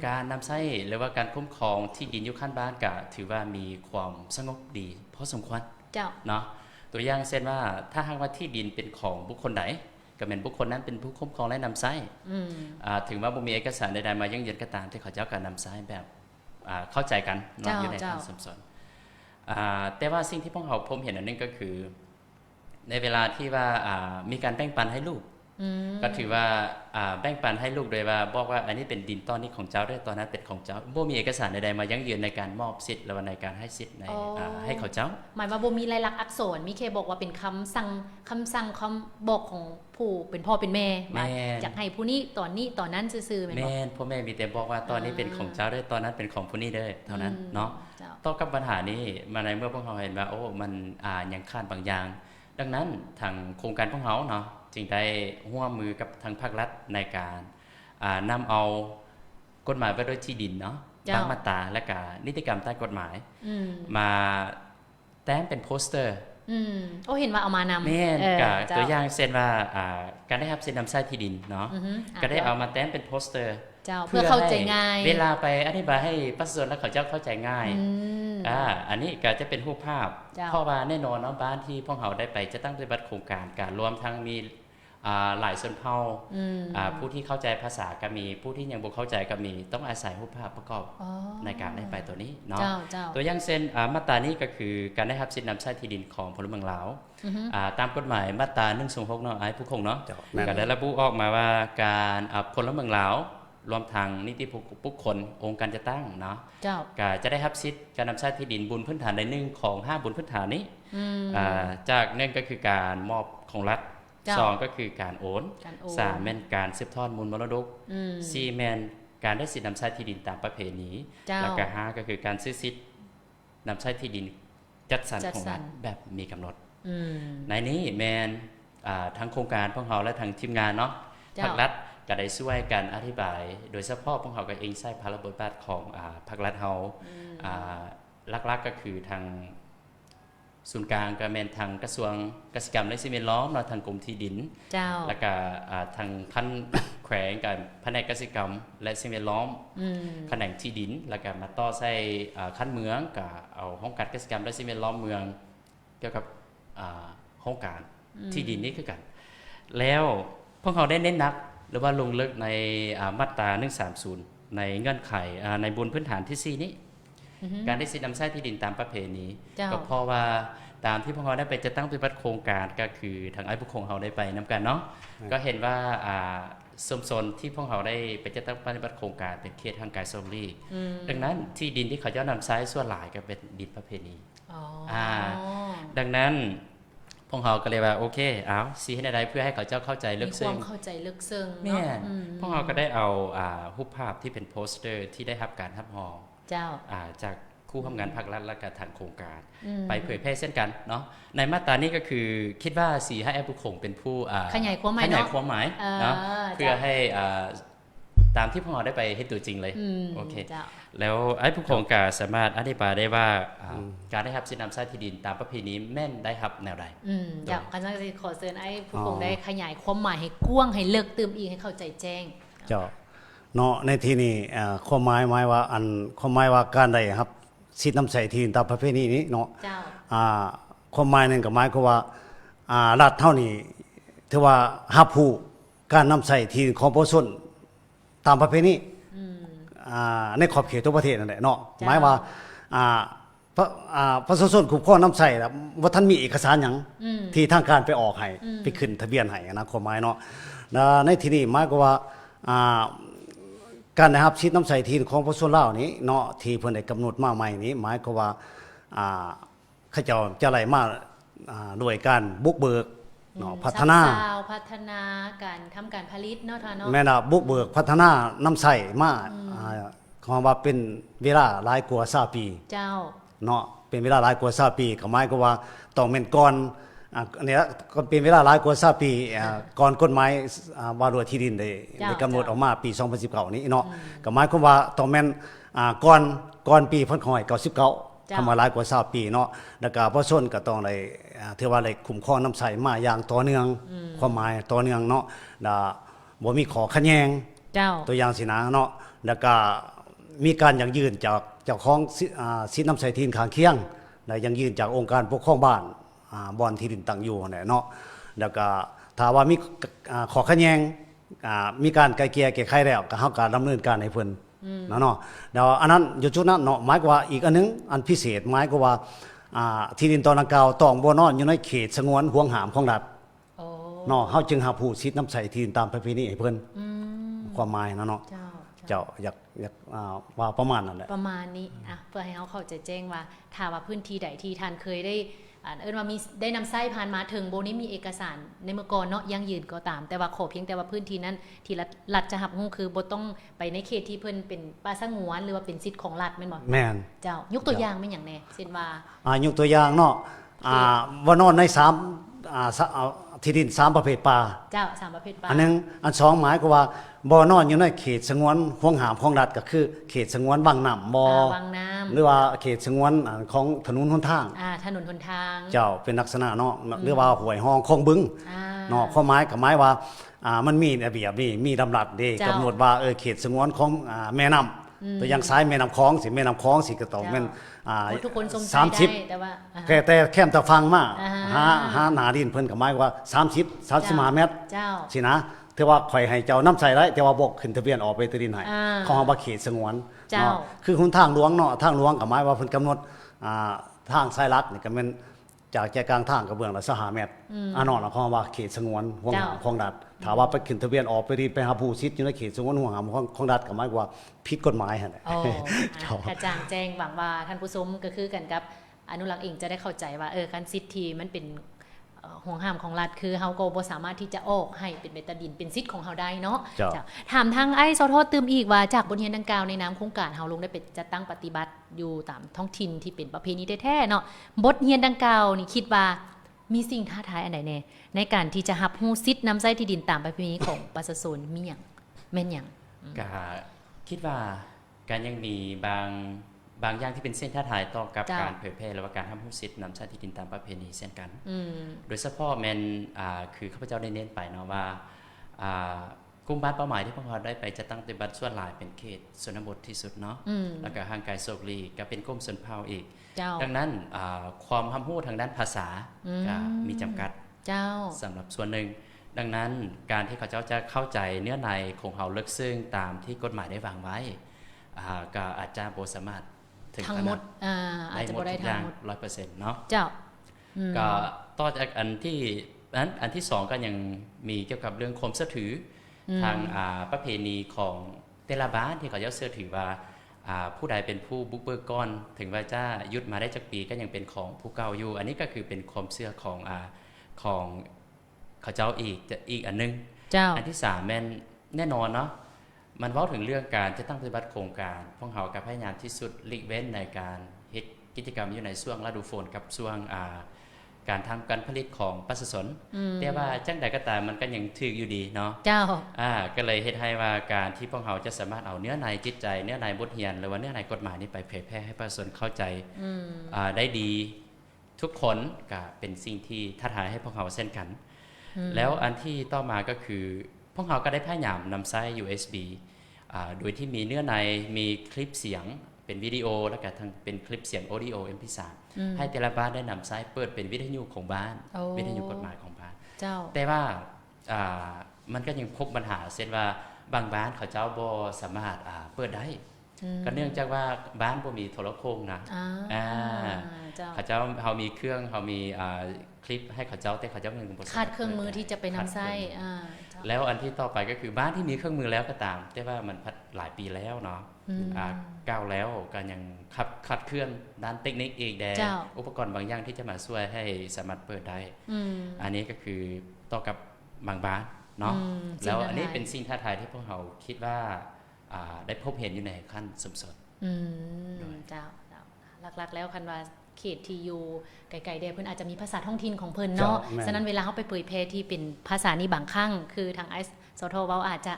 การนำใช้หรือว่าการคุ้มครองที่ดินอยู่ขั้นบ้านก็ถือว่ามีความสงบดีพอสมควรเนาะตัวอย่างเช่นว่าถ้าหากว่าที่ดินเป็นของบุคคลใดก็เป็นบุคคลนั้นเป็นผู้คุ้มครองและนำใช้ถึงว่าบ่มีเอกสารใดๆมายั่งยืนก็ตามที่เขาเจ้าการนำใช้แบบเข้าใจกันเนาะอยู่ในทางสมสนแต่ว่าสิ่งที่พวกเราผมเห็นอันนึงก็คือในเวลาที่ว่ามีการแบ่งปันให้ลูกก็ถือว่าแบ่งปันให้ลูกโดยว่าบอกว่าอันนี้เป็นดินตอนนี้ของเจ้าด้วยตอนนั้นเป็นของเจ้าบ่มีเอกสารใดๆมายั่งยืนในการมอบสิทธิ์หรือว่าในการให้สิทธิ์ในให้เขาเจ้าหมายว่าบ่มีลายลักษณ์อักษรมีแค่บอกว่าเป็นคำสั่งคำบอกของผู้เป็นพ่อเป็นแม่อยากให้ผู้นี้ตอนนี้ตอนนั้นซื่อๆแม่นพ่อแม่มีแต่บอกว่าตอนนี้เป็นของเจ้าด้วยตอนนั้นเป็นของผู้นี้ด้วยเท่านั้นเนาะต่อกับปัญหานี้มาในเมื่อพวกเราเห็นว่าโอ้มันยังขาดบางอย่างดังนั้นทางโครงการของเราเนาะจึงได้ร่วมมือกับทางภาครัฐในการนำเอากฎหมายว่าด้วยที่ดินเนาะบางมาตราและก็นิติกรรมใต้กฎหมายมาแต้มเป็นโปสเตอร์โอ้เห็นว่าเอามานำแม่นกับตัวอย่างเช่นว่าการได้รับสิทธิ์นำใช้ที่ดินเนาะก็ได้เอามาแต้มเป็นโปสเตอร์เพื่อเข้าใจง่ายเวลาไปอธิบายให้ประชาชนและเขาเจ้าเข้าใจง่ายอันนี้ก็จะเป็นรูปภาพเพราะว่าแน่นอนเนาะบ้านที่พวกเราได้ไปจะตั้งปฏิบัติโครงการรวมทั้งมีหลายชนเผ่าผู้ที่เข้าใจภาษาก็มีผู้ที่ยังบ่เข้าใจก็มีต้องอาศัยรูปภาพประกอบในการได้ไปตัวนี้เนาะตัวอย่างเช่นมาตรานี้ก็คือการได้รับสิทธินำใช้ที่ดินของพลเมืองลาวตามกฎหมายมาตรา126เนาะผู้คงเนาะก็ได้ระบุออกมาว่าการพลเมืองลาวรวมทางนิติบุคคลองค์การจะตั้งเนาะก็จะได้รับสิทธิ์การนำใช้ที่ดินบุญพื้นฐานใน1ของ5บุญพื้นฐานนี้จาก1ก็คือการมอบของรัฐ2ก็คือการโอน3แม่นการสืบทอดมูลมรดก4แม่นการได้สิทธิ์นำใช้ที่ดินตามประเพณีแล้วก็5ก็คือการซื้อสิทธิ์นำใช้ที่ดินจัดสรรของรัฐแบบมีกำหนดในนี้แม่นทั้งโครงการพวกเราและทางทีมงานเนาะภาครัฐก็ได้ช่วยกันอธิบายโดยเฉพาะพวกเราก็เองใช้พาราบทบาทของภาครัฐเฮาหลักๆก็คือทาง ศูนย์กลางก็แม่นทางกระทรวงเกษตรกรรมและสิ่งแวดล้อมเนาะทางกรมที่ดิน เจ้า แล้วก็ทางพัน แขวงกับแผนกเกษตรกรรม และสิ่งแวดล้อมแผนกที่ดินแล้วก็มาต่อใส่ขั้นเมืองก็เอาโครงการเกษตรกรรมและสิ่งแวดล้อมเมืองเกี่ยวกับโครงการที่ดินนี้คือกัน แล้วพวกเขาได้เน้นหนักหรือว่าลงลึกในมาตรา130ในเงื่อนไขในบนพื้นฐานที่4นี้การได้สิทธินำใช้ที่ดินตามประเพณีก็เพราะว่าตามที่พวกเขาได้ไปจะตั้งปฏิบัติโครงการก็คือทางไอ้ผู้คงเขาได้ไปนำกันเนาะก็เห็นว่าสมสนที่พวกเขาได้ไปจะตั้งปฏิบัติโครงการเป็นเขตทางการสมรีดังนั้นที่ดินที่เขาจะนำใช้ส่วนหลายก็เป็นดินประเพณีดังนั้นพวกเขาก็เลยว่าโอเคเอาซีให้ใดเพื่อให้เขาเจ้าเข้าใจลึกซึ้งเข้าใจลึกซึ้ง เนาะพวกเขาก็ได้เอารูปภาพที่เป็นโปสเตอร์ที่ได้รับการรับรองเจ้าจากคู่ทำงานภาครัฐและการทางโครงการไปเผยแพร่เช่นกันเนาะในมาตรานี้ก็คือคิดว่าสีให้แอปผู้คงเป็นผู้ขยายความหมายเนาะเพื่อให้ตามที่พวกเราได้ไปให้ตัวจริงเลยโอเคแล้วไอ้ผู้คงก็สามารถอธิบายได้ว่าการได้รับสิทธินำใช้ที่ดินตามประเพณีแม่นได้รับแนวใดอยากกันจะขอเชิญไอ้ผู้คงได้ขยายความหมายให้กว้างให้เลิกตื่มอีกให้เข้าใจแจ้งเจ้าเนาะในที่นี้ความหมายว่าความหมายว่าการได้ครับสิทธินำใช้ที่ดินตามประเพณีนี้เนาะความหมายนึงก็หมายความว่ารัฐเท่านี้ถือว่ารับผู้การนำใช้ที่ดินของประชาชนตามประเพณีในขอบเขตทั่วประเทศนั่นแหละเนาะหมายว่าประชาชนคุ้มครองนำใช้แล้วว่าท่านมีเอกสารหยังที่ทางการไปออกให้ไปขึ้นทะเบียนให้นะความหมายเนาะในที่นี้หมายความว่าการได้รับสิทธินำใช้ที่ของประชาชนลาวนี้เนาะที่เพิ่นได้กำหนดมาใหม่นี้หมายความว่าเขาเจ้าจะไล่มาด้วยการบุกเบิกเนาะพัฒนาการทำการผลิตเนาะท่านเนาะแม่นบุกเบิกพัฒนานำใช้มาคำว่าเป็นเวลาหลายกว่า20ปีเจ้าเนาะเป็นเวลาหลายกว่า20ปีก็หมายความว่าต้องแม่นก่อนอันนี้ก็เป็นเวลาหลายกว่า20ปีก่อนกฎหมายว่าด้วยที่ดินได้กำหนดออกมาปี2019นี้เนาะก็หมายความว่าต้องแม่นก่อนปี1999ทำมาหลายกว่า20ปีเนาะแล้วก็ประชาชนก็ต้องได้ถือว่าได้คุ้มครองนำใช้มาอย่างต่อเนื่องความหมายต่อเนื่องเนาะบ่มีขอขัดแย้งตัวอย่างสินะเนาะแล้วก็มีการยั่งยืนจากเจ้าของสิทธินำใช้ที่ดินข้างเคียงและยั่งยืนจากองค์การปกครองบ้านบ่อนที่ดินตั้งอยู่นั่นเนาะแล้วก็ถ้าว่ามีขอขัดแย้งมีการไกล่เกลี่ยแก้ไขแล้วก็เฮาก็ดำเนินการให้เพิ่นเนาะแล้วอันนั้นอยู่จุดนั้นเนาะหมายกว่าอีกอันนึงอันพิเศษหมายกว่าที่ดินตอนดังกล่าวต้องบ่นอนอยู่ในเขตสงวนห่วงห้ามของรัฐเนาะเฮาจึงหาผู้สิทธินำใช้ที่ดินตามประเพณีให้เพิ่นความหมายเนาะเจ้าอยากว่าประมาณนั้นแหละประมาณนี้เพื่อให้เฮาเข้าใจแจ้งว่าถ้าว่าพื้นที่ใดที่ท่านเคยได้ว่ามีได้นำไส้ผ่านมาถึงโบนี้มีเอกสารในเมื่อก่อนเนาะยังยืนก็ตามแต่ว่าขอเพียงแต่ว่าพื้นที่นั้นที่รัฐจะหับฮู้คือบ่ต้องไปในเขตที่เพิ่นเป็นป่าสงวนหรือว่าเป็นสิทธิ์ของรัฐแม่นบ่แม่นเจ้ายกตัวอย่างแม่นหยังแน่เช่นว่ายกตัวอย่างเนาะว่านอนใน3ที่ดิน3ประเภทป่าเจ้า3ประเภทป่าอันนึงอัน2หมายก็ว่าบ่นอนอยู่ในเขตสงวนห่วงห้ามของรัฐก็คือเขตสงวนบางน้ำบ่บางน้ำหรือว่าเขตสงวนของถนนหนทางถนนหนทางเจ้าเป็นลักษณะเนาะหรือว่าห้วยห้องคลองบึงเนาะความหมายก็หมายว่ามันมีระเบียบนี่มีลำดับนี่กำหนดว่าเขตสงวนของแม่น้ำตัวอย่างซ้ายแม่น้ำคลองสิแม่น้ำคลองสิก็ต้องแม่นทุกคนสมใจได้แต่ว่าแต่แค่มตะฟังมาหาหนาดินเพิ่นก็หมายว่า35เมตรเจ้าสินะถือว่าข่อยให้เจ้านำใช้ได้แต่ว่าบ่ขึ้นทะเบียนออกไปตะดินให้ของว่าเขตสงวนเนาะคือหนทางหลวงเนาะทางหลวงก็หมายว่าเพิ่นกำหนดทางสายลัดนี่ก็แม่นจากใจกลางทางก็เบื้องละ5เมตรเนาะของว่าเขตสงวนห่วงห้ามของรัฐถ้าว่าไปขึ้นทะเบียนออกไปหาผู้สิทธิ์อยู่ในเขตสงวนห่วงห้ามของรัฐก็หมายว่าผิดกฎหมายหั่นแหละกระจ่างแจ้งหวังว่าท่านผู้ชมก็คือกันกับอนุรักษ์เองจะได้เข้าใจว่าการสิทธิมันเป็นห่วงห้ามของรัฐคือเฮาก็บ่สามารถที่จะออกให้เป็นเบตาดินเป็นสิทธิ์ของเฮาได้เนาะถามทางไอ้สทตืมอีกว่าจากบทเรียนดังกล่าวในนามโครงการเฮาลงได้เป็นจัดตั้งปฏิบัติอยู่ตามท้องถิ่นที่เป็นประเพณีแท้ๆเนาะบทเรียนดังกล่าวนี่คิดว่ามีสิ่งท้าทายอันใดแน่ในการที่จะรับรู้สิทธิ์นำใช้ที่ดินตามประเพณีของประชาชนมีหยังแม่นหยังก็คิดว่าการยังมีบ บางอย่างที่เป็นเส้นท่าทายต่อกับ เจ้า การเผยแพร่หรือว่าการทำผู้สิทธิ์นำชาติที่ดินตามประเพณีเช่นกัน อืม โดยเฉพาะแมนคือข้าพเจ้าได้เน้นไปเนาะว่ากลุ่มบ้านเป้าหมายที่พวกเราได้ไปจะตั้งปฏิบัติส่วนหลายเป็นเขตชนบทที่สุดเนาะ อืม แล้วก็ห่างไกลโศกลีก็เป็นกลุ่มชนเผ่าอีก เจ้า ดังนั้นความความรู้ทางด้านภาษาก็มีจำกัด เจ้า สำหรับส่วนหนึ่ง ดังนั้นการที่เขาเจ้าจะเข้าใจเนื้อในของเขาลึกซึ้งตามที่กฎหมายได้วางไว้ก็อาจจะบ่สามารถถึง ทั้งหมดอาจจะบ่ได้ทั้งหมด 100%เนาะ เจ้า ก็ต่อจากอันที่สองก็ยังมีเกี่ยวกับเรื่องความเชื่อถืออทางประเพณีของแต่ละบ้านที่เขาเจ้าเชื่อถือว่าผู้ใดเป็นผู้บุกเบิกก่อนถึงว่าจะยุดมาได้จักปีก็ยังเป็นของผู้เก่าอยู่ อันนี้ก็คือเป็นความเชื่อของเขาเจ้าอีกอันนึง เจ้า อันที่สามแน่นอนเนาะมันเว้าถึงเรื่องการจะตั้งปฏิบัติโครงการพวกเขากับพยายามที่สุดหลีกเว้นในการเฮ็ดกิจกรรมอยู่ในช่วงฤดูฝนกับช่วงการทำการผลิตของปศุสัตว์แต่ว่าจังใดก็ตามมันก็ยังถืออยู่ดีเนาะ เจ้า ก็เลยเฮ็ดให้ว่าการที่พวกเขาจะสามารถเอาเนื้อในจิตใจเนื้อในบทเรียนหรือว่าเนื้อในกฎหมายนี้ไปเผยแพร่ให้ประชาชนเข้าใจได้ดีทุกคนก็เป็นสิ่งที่ท้าทายให้พวกเขาเช่นกัน แล้วอันที่ต่อมาก็คือพวกเขาก็ได้พยายามนำไส้ USB โดยที่มีเนื้อในมีคลิปเสียงเป็นวิดีโอแล้วก็ทั้งเป็นคลิปเสียง Audio MP3 ให้แต่ละบ้านได้นำไส้เปิดเป็นวิทยุของบ้าน โอ้ วิทยุกฎหมายของบ้าน เจ้า แต่ว่ามันก็ยังพบปัญหาเช่นว่าบางบ้านเขาเจ้าบ่สามารถเปิดได้ก็เนื่องจากว่าบ้านบ่มีโทรโขงนะ เจ้า เขาเจ้าเฮามีเครื่องเฮามีคลิปให้เขาเจ้าแต่เขาเจ้ายังบ่สามารถ ขาดเครื่องมือที่จะไปนำไส้ ขาดเครื่องมือแล้วอันที่ต่อไปก็คือบ้านที่มีเครื่องมือแล้วก็ตาม แต่ว่ามันพัดหลายปีแล้วเนาะก้าวแล้วก็ยังขัดเคลื่อนด้านเทคนิคอีกแด เจ้า อุปกรณ์บางอย่างที่จะมาช่วยให้สามารถเปิดได้ อันนี้ก็คือต่อกับบางบ้านเนาะแล้วอันนี้เป็นสิ่งท้าทายที่พวกเราคิดว่าได้พบเห็นอยู่ในขั้นสมสด เจ้าหลักๆแล้วคันว่าเขตที่อยู่ไกลๆเด้เพิ่นอาจจะมีภาษาท้องถิ่นของเพิ่นเนาะ เจ้าแม่น ฉะนั้นเวลาเฮาไปเผยแพร่ที่เป็นภาษานี้บางครั้งคือทางไอซ์สทเว้าอาจจะ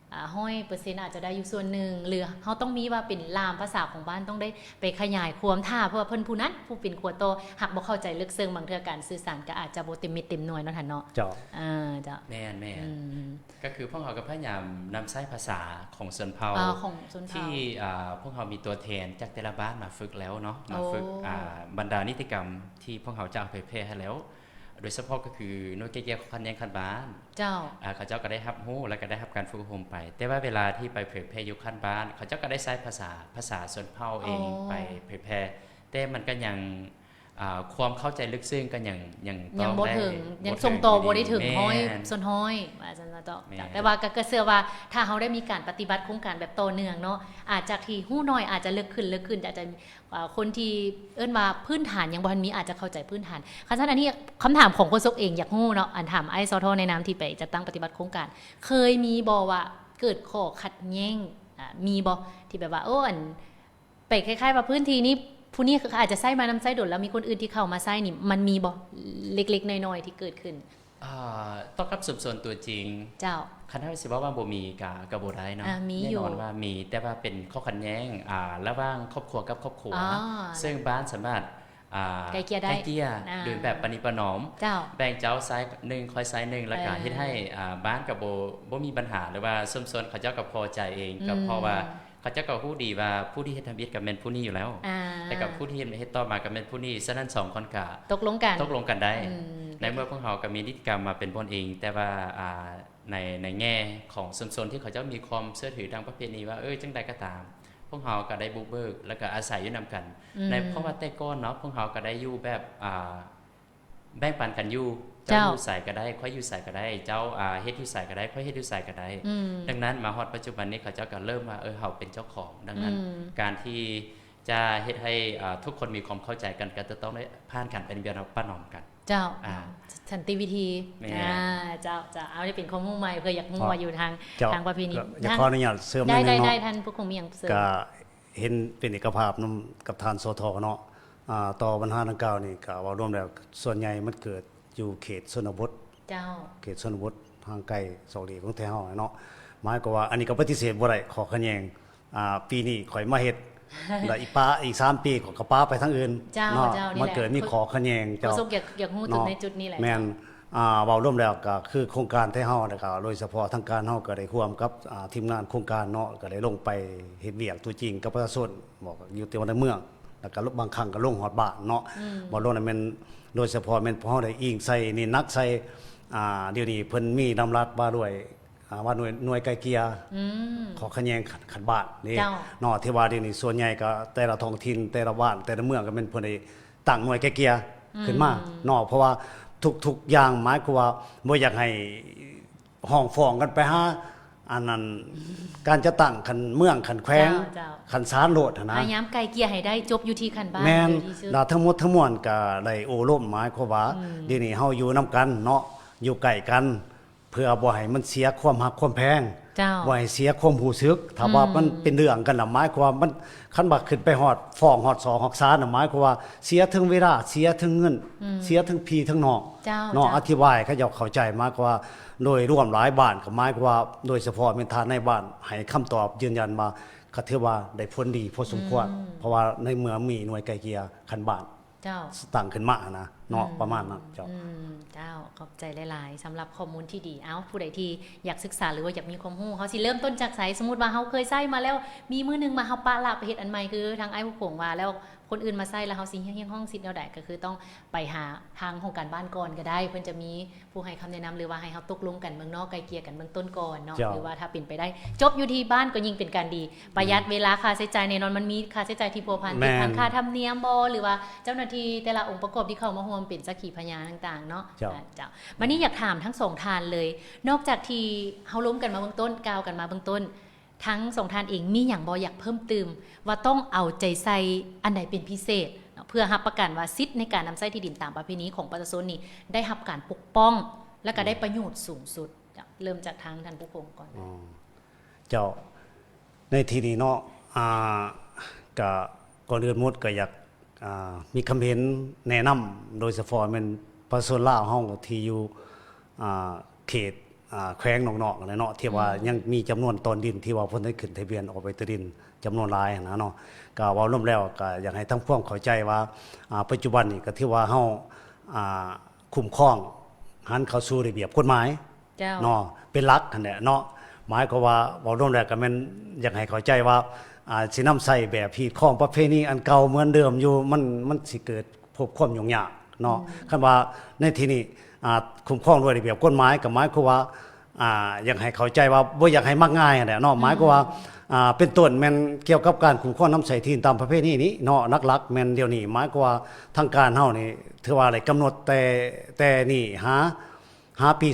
100%อาจจะได้อยู่ส่วนหนึ่งหรือเฮาต้องมีว่าเป็นลามภาษาของบ้านต้องได้ไปขยายความท่าเพราะว่าเพิ่นผู้นั้นผู้เป็นขัวโตหากบ่เข้าใจลึกซึ้งบางเทื่อการสื่อสารก็อาจจะบ่เต็มเม็ดเต็มหน่วยเนาะท่านเนาะ เจ้า เจ้า แม่ก็คือพวกเราก็พยายามนำใช้ภาษาของชนเผ่า ของชนเผ่า ที่พวกเรามีตัวแทนจากแต่ละบ้านมาฝึกแล้วเนาะมา โอ้ ฝึกบรรดานิติกรรมที่พวกเราจะเอาเผยแพร่ให้แล้ว โดยเฉพาะก็คือหน่วยเกี่ยวกับคันแยงคันบ้าน เจ้า เขาเจ้าก็ได้รับรู้และก็ได้รับการฝึกอบรมไป แต่ว่าเวลาที่ไปเผยแพร่อยู่คันบ้าน เขาเจ้าก็ได้ใช้ภาษาชนเผ่าเองไปเผยแพร่แต่มันก็ยังความเข้าใจลึกซึ้งกันยังต้ ยั อง ง บ่ ได้ ถึงยัง บ่ ทรงโตบ่ได้ถึง แม่น ห้อยส่วนห้อยว่าซั่นเจ้า แม่น แต่ว่าก็เชื่อว่าถ้าเฮาได้มีการปฏิบัติโครงการแบบต่อเนื่องเนาะอาจจะที่ฮู้น้อยอาจจะลึกขึ้นอาจจะคนที่เอิ้นว่าพื้นฐานยังบ่ทันมีอาจจะเข้าใจพื้นฐานคันฉะนั้นอันนี้คำถามของคนซกเองอยากฮู้เนาะอันถามไอ้สทในนามที่ไปจัดตั้งปฏิบัติโครงการ เคยมีบ่ว่าเกิดข้อขัดแย้งมีบ่ที่แบบว่าอันไปคล้ายๆว่าพื้นที่นี้ผู้นี้อาจจะใช้มานำใช้ดนแล้วมีคนอื่นที่เข้ามาใช้นี่มันมีบ่เล็กๆน้อยๆที่เกิดขึ้น ต้องรับสืบสวนตัวจริง เจ้า คันถ้าสิว่าบ่มีกะบ่ได้เนาะ มี แน่ อยู่ นอนว่ามีแต่ว่าเป็นข้อขัดแย้งระหว่างครอบครัวกับครอบครัว อ๋อ ซึ่งบ้านสามารถไกลเกลี่ยได้ โดยแบบปณิประนอม เจ้า แบ่งเจ้าซ้าย1คอยซ้าย1แล้วก็เฮ็ดให้บ้านกับบ่มีปัญหาหรือว่าสมส่วนเขาเจ้าก็พอใจเองก็เพราะว่าเขาเจ้าก็ฮู้ดีว่าผู้ที่เฮ็ดทำอิฐก็แม่นผู้นี้อยู่แล้ว แต่กับผู้ที่เฮ็ดต่อมาก็แม่นผู้นี้ฉะนั้น2คนก็ ตกลงกัน ตกลงกันได้ ในเมื่อพวกเราก็มีนิติกรรมมาเป็นบนเอง แต่ว่าในแง่ของชนที่เขาเจ้ามีความเชื่อถือทางประเพณีว่าจังใดก็ตาม พวกเราก็ได้บุกเบิกแล้วก็อาศัยอยู่นำกัน ในเพราะว่าแต่ก่อนเนาะพวกเราก็ได้อยู่แบบแบ่งปันกันอยู่เจ้าอยู่ใส่ก็ได้ค่อยอยู่ใส่ก็ได้เจ้าเฮ็ดอยู่ใส่ก็ได้ค่อยเฮ็ดอยู่ใส่ก็ได้ ดังนั้นมาฮอดปัจจุบันนี้เขาเจ้าก็เริ่มว่าเฮาเป็นเจ้าของ ดังนั้นการที่จะเฮ็ดให้ทุกคนมีความเข้าใจกันก็จะต้องได้ผ่านการเป็นเบียร์ป้านอมกัน เจ้าสันติวิธี แม่ เจ้าเอาได้เป็นข้อมูลใหม่เพื่ออยากฮู้ว่าอยู่ทางประเพณี อยากขออนุญาตเสริม ได้ นิดนึง ได้ เนาะ ท่านผู้คงมีอย่างเสริม ก็เห็นเป็นเอกภาพนำกับทานสทเนาะต่อปัญหาดังกล่าวนี่ก็ว่ารวมแล้วส่วนใหญ่มันเกิดอยู่เขตชนบท เจ้า เขตชนบททางไกลเสาหลีของแท้เฮาเนาะหมายก็ว่าอันนี้ก็ปฏิเสธบ่ได้ขอคะแนนปีนี้ข่อยมาเฮ็ด แล้วอีป้าอีก3ปีก็ป้าไปทางอื่น เจ้า เนาะ เจ้านี่แหละ มันเกิดมีขอคะแนง โฆ เจ้า ษกอยากฮู้จุดในจุดนี้แหละ แม่นเว้าร่วมแล้วก็คือโครงการที่เฮานะครับโดยเฉพาะทางการเฮาก็ได้ร่วมกับทีมงานโครงการเนาะก็ได้ลงไปเฮ็ดเวียกตัวจริงกับประชาชนบอกอยู่แต่ว่าในเมืองแล้วก็บางครั้งก็ลงฮอดบ้านเนาะบ่ลงนั่นแม่นโดยเฉพาะแม่นพอเฮาได้อิงใส่นี่นักใส่เดี๋ยวนี้เพิ่นมีนำรัฐมาด้วยว่าหน่วยไกลเกลี่ยขอคะแนนขันบ้านนี่ เจ้า เนาะที่ว่าเดี๋ยวนี้ส่วนใหญ่ก็แต่ละท้องถิ่นแต่ละบ้านแต่ละเมืองก็เป็นเพิ่นได้ตั้งหน่วยไกลเกลี่ยขึ้นมาเนาะเพราะว่าทุกอย่างหมายความว่าบ่อยากให้ห้องฟ้องกันไปหาอันนั้นการจะตั้งคันเมืองคันแขวง เจ้า คันศาลโลดหั้น พ นะ ยายามไกลเกลี่ยให้ได้จบอยู่ที่คันบ้าน แม่น โดยที่สุด แล้วทั้งหมดทั้งมวลก็ได้โอ้ร่มหมายความว่าเดี๋ยวนี้เฮาอยู่นํกันเนาะอยู่ใกล้กันเพื่อบ่ให้มันเสียความฮักความแพง เจ้า บ่ให้เสียความรู้สึกถ้าว่ามันเป็นเรื่องกันน่ะหมายความว่ามันคันว่าขึ้นไปฮอดฟ้องฮอดศฮอดศาลน่ะหมายความว่าเสียถึงเวลาเสียถึงเงินเสียถึงพี่ถึงน้อง เจ้า เนาะ เจ้า อธิบายเขาจะเข้าใจมากกว่าโดยร่วมหลายบ้านก็หมายความว่าโดยเฉพาะเป็นทานในบ้านให้คำตอบยืนยันมาก็ถือว่าได้ผลดีพอสมควรเพราะว่าในเมืองมีหน่วยไกลเกลี่ยคันบ้าน เจ้า ตั้งขึ้นมานะเนาะประมาณนั้นเจ้า เจ้าขอบใจหลายๆสำหรับข้อมูลที่ดีเอ้าผู้ใดที่อยากศึกษาหรือว่าอยากมีความรู้เขาสิเริ่มต้นจากไสสมมุติว่าเขาเคยใช้มาแล้วมีมื้อหนึงมาเฮาปะละไปเฮ็ดอันใหม่คือทางไอ้ผู้ผงว่าแล้วคนอื่นมาใช้แล้วเฮาสิเฮียงห้องสิทธิ์แนวใดก็คือต้องไปหาทางของการบ้านก่อนก็ได้เพิ่นจะมีผู้ให้คำแนะนำหรือว่าให้เฮาตกลงกันเมืองนอกไกลเกลี่ยกันเบื้องต้นก่อนเนาะ เจ้า หรือว่าถ้าเป็นไปได้จบอยู่ที่บ้านก็ยิ่งเป็นการดี ประหยัดเวลาค่าใช้จ่ายแน่นอนมันมีค่าใช้จ่ายที่พัวพัน แม่น ทางค่าธรรมเนียมบ่หรือว่าเจ้าหน้าที่แต่ละองค์ประกอบที่เข้ามาร่วมเป็นสักขีพยานต่างๆเนาะ เจ้า เจ้าวันนี้อยากถามทั้งสองทานเลย นอกจากที่เฮาล้มกันมาเบื้องต้นกล่าวกันมาเบื้องต้น ทั้งสองทานเองมีอย่างบ่อยากเพิ่มเติมว่าต้องเอาใจใส่อันใดเป็นพิเศษเนาะเพื่อรับประกันว่าสิทธิ์ในการนำใช้ที่ดินตามประเพณีของประชาชนนี่ได้รับการปกป้อง และก็ได้ประโยชน์สูงสุดจ้ะเริ่มจากทางท่านผู้พงก่อน เจ้าในที่นี้เนาะก็ก่อนอื่นหมดก็อยากมีคำเห็นแนะนำโดยเฉพาะแม่นประชาชนลาวเฮาที่อยู่เขตแขวงนอกๆนั่นเนาะที่ว่ายังมีจำนวนตนดินที่ว่าเพิ่นได้ขึ้นทะเบียนออกไปตดินจำนวนหลายนะเนาะก็เว้ารวมแล้วก็อยากให้ทั้งพวกเข้าใจว่าปัจจุบันนี่ก็ที่ว่าเฮาคุ้มครองหันเข้าสู่ระเบียบกฎหมาย เจ้า เนาะเป็นหลักนั่นแหละเนาะหมายความว่าเว้ารวมแล้วก็แม่นอยากให้เข้าใจว่าสินำใส่แบบผิดของประเพณีอันเก่าเหมือนเดิมอยู่มันสิเกิดพบความยุ่งยากเนาะคันว่าในที่นี้คุ้มครองด้วยระเบียบกฎหมายก็หมายความว่าอยากให้เข้าใจว่าบ่อยากให้มักง่ายนั่นแหละเนาะหมายความว่าเป็นต้นแม่นเกี่ยวกับการคุ้มครองน้ำใส่ที่ดินตามประเพณีนี้เนาะหลักๆแม่นเดี๋ยวนี้หมายความว่าทางการเฮานี่ถือว่าได้กำหนดแต่นี่หาปี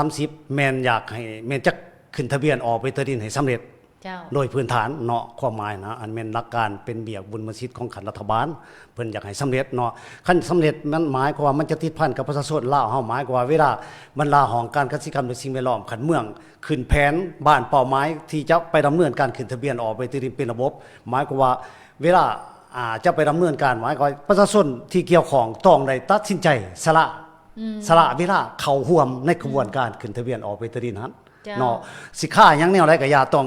2030 แม่นอยากให้แม่นจะขึ้นทะเบียนออกไปตดินให้สำเร็จ เจ้า โดยพื้นฐานเนาะความหมายนะอันแม่นหลักการเป็นเบียกบุญมสิทธิ์ของขันรัฐบาลเพิ่นอยากให้สำเร็จเนาะคันสำเร็จมันหมายความว่ามันจะติดพันกับประชาชนลาวเฮาหมายความว่าเวลาบรรดาของการกสิกรรมและสิ่งแวดล้อมขันเมืองขึ้นแผนบ้านเป้าหมายที่จะไปดำเนินการขึ้นทะเบียนออกไปตดินเป็นระบบ หมายความว่าเวลาจะไปดำเนินการหมายความว่าประชาชนที่เกี่ยวข้องต้องได้ตัดสินใจสละเวลาเข้าร่วมในกระบวนการขึ้นทะเบียนออกไปตดินนั้น จ้า เนาะสิค่าหยังแนวใดก็อย่าต้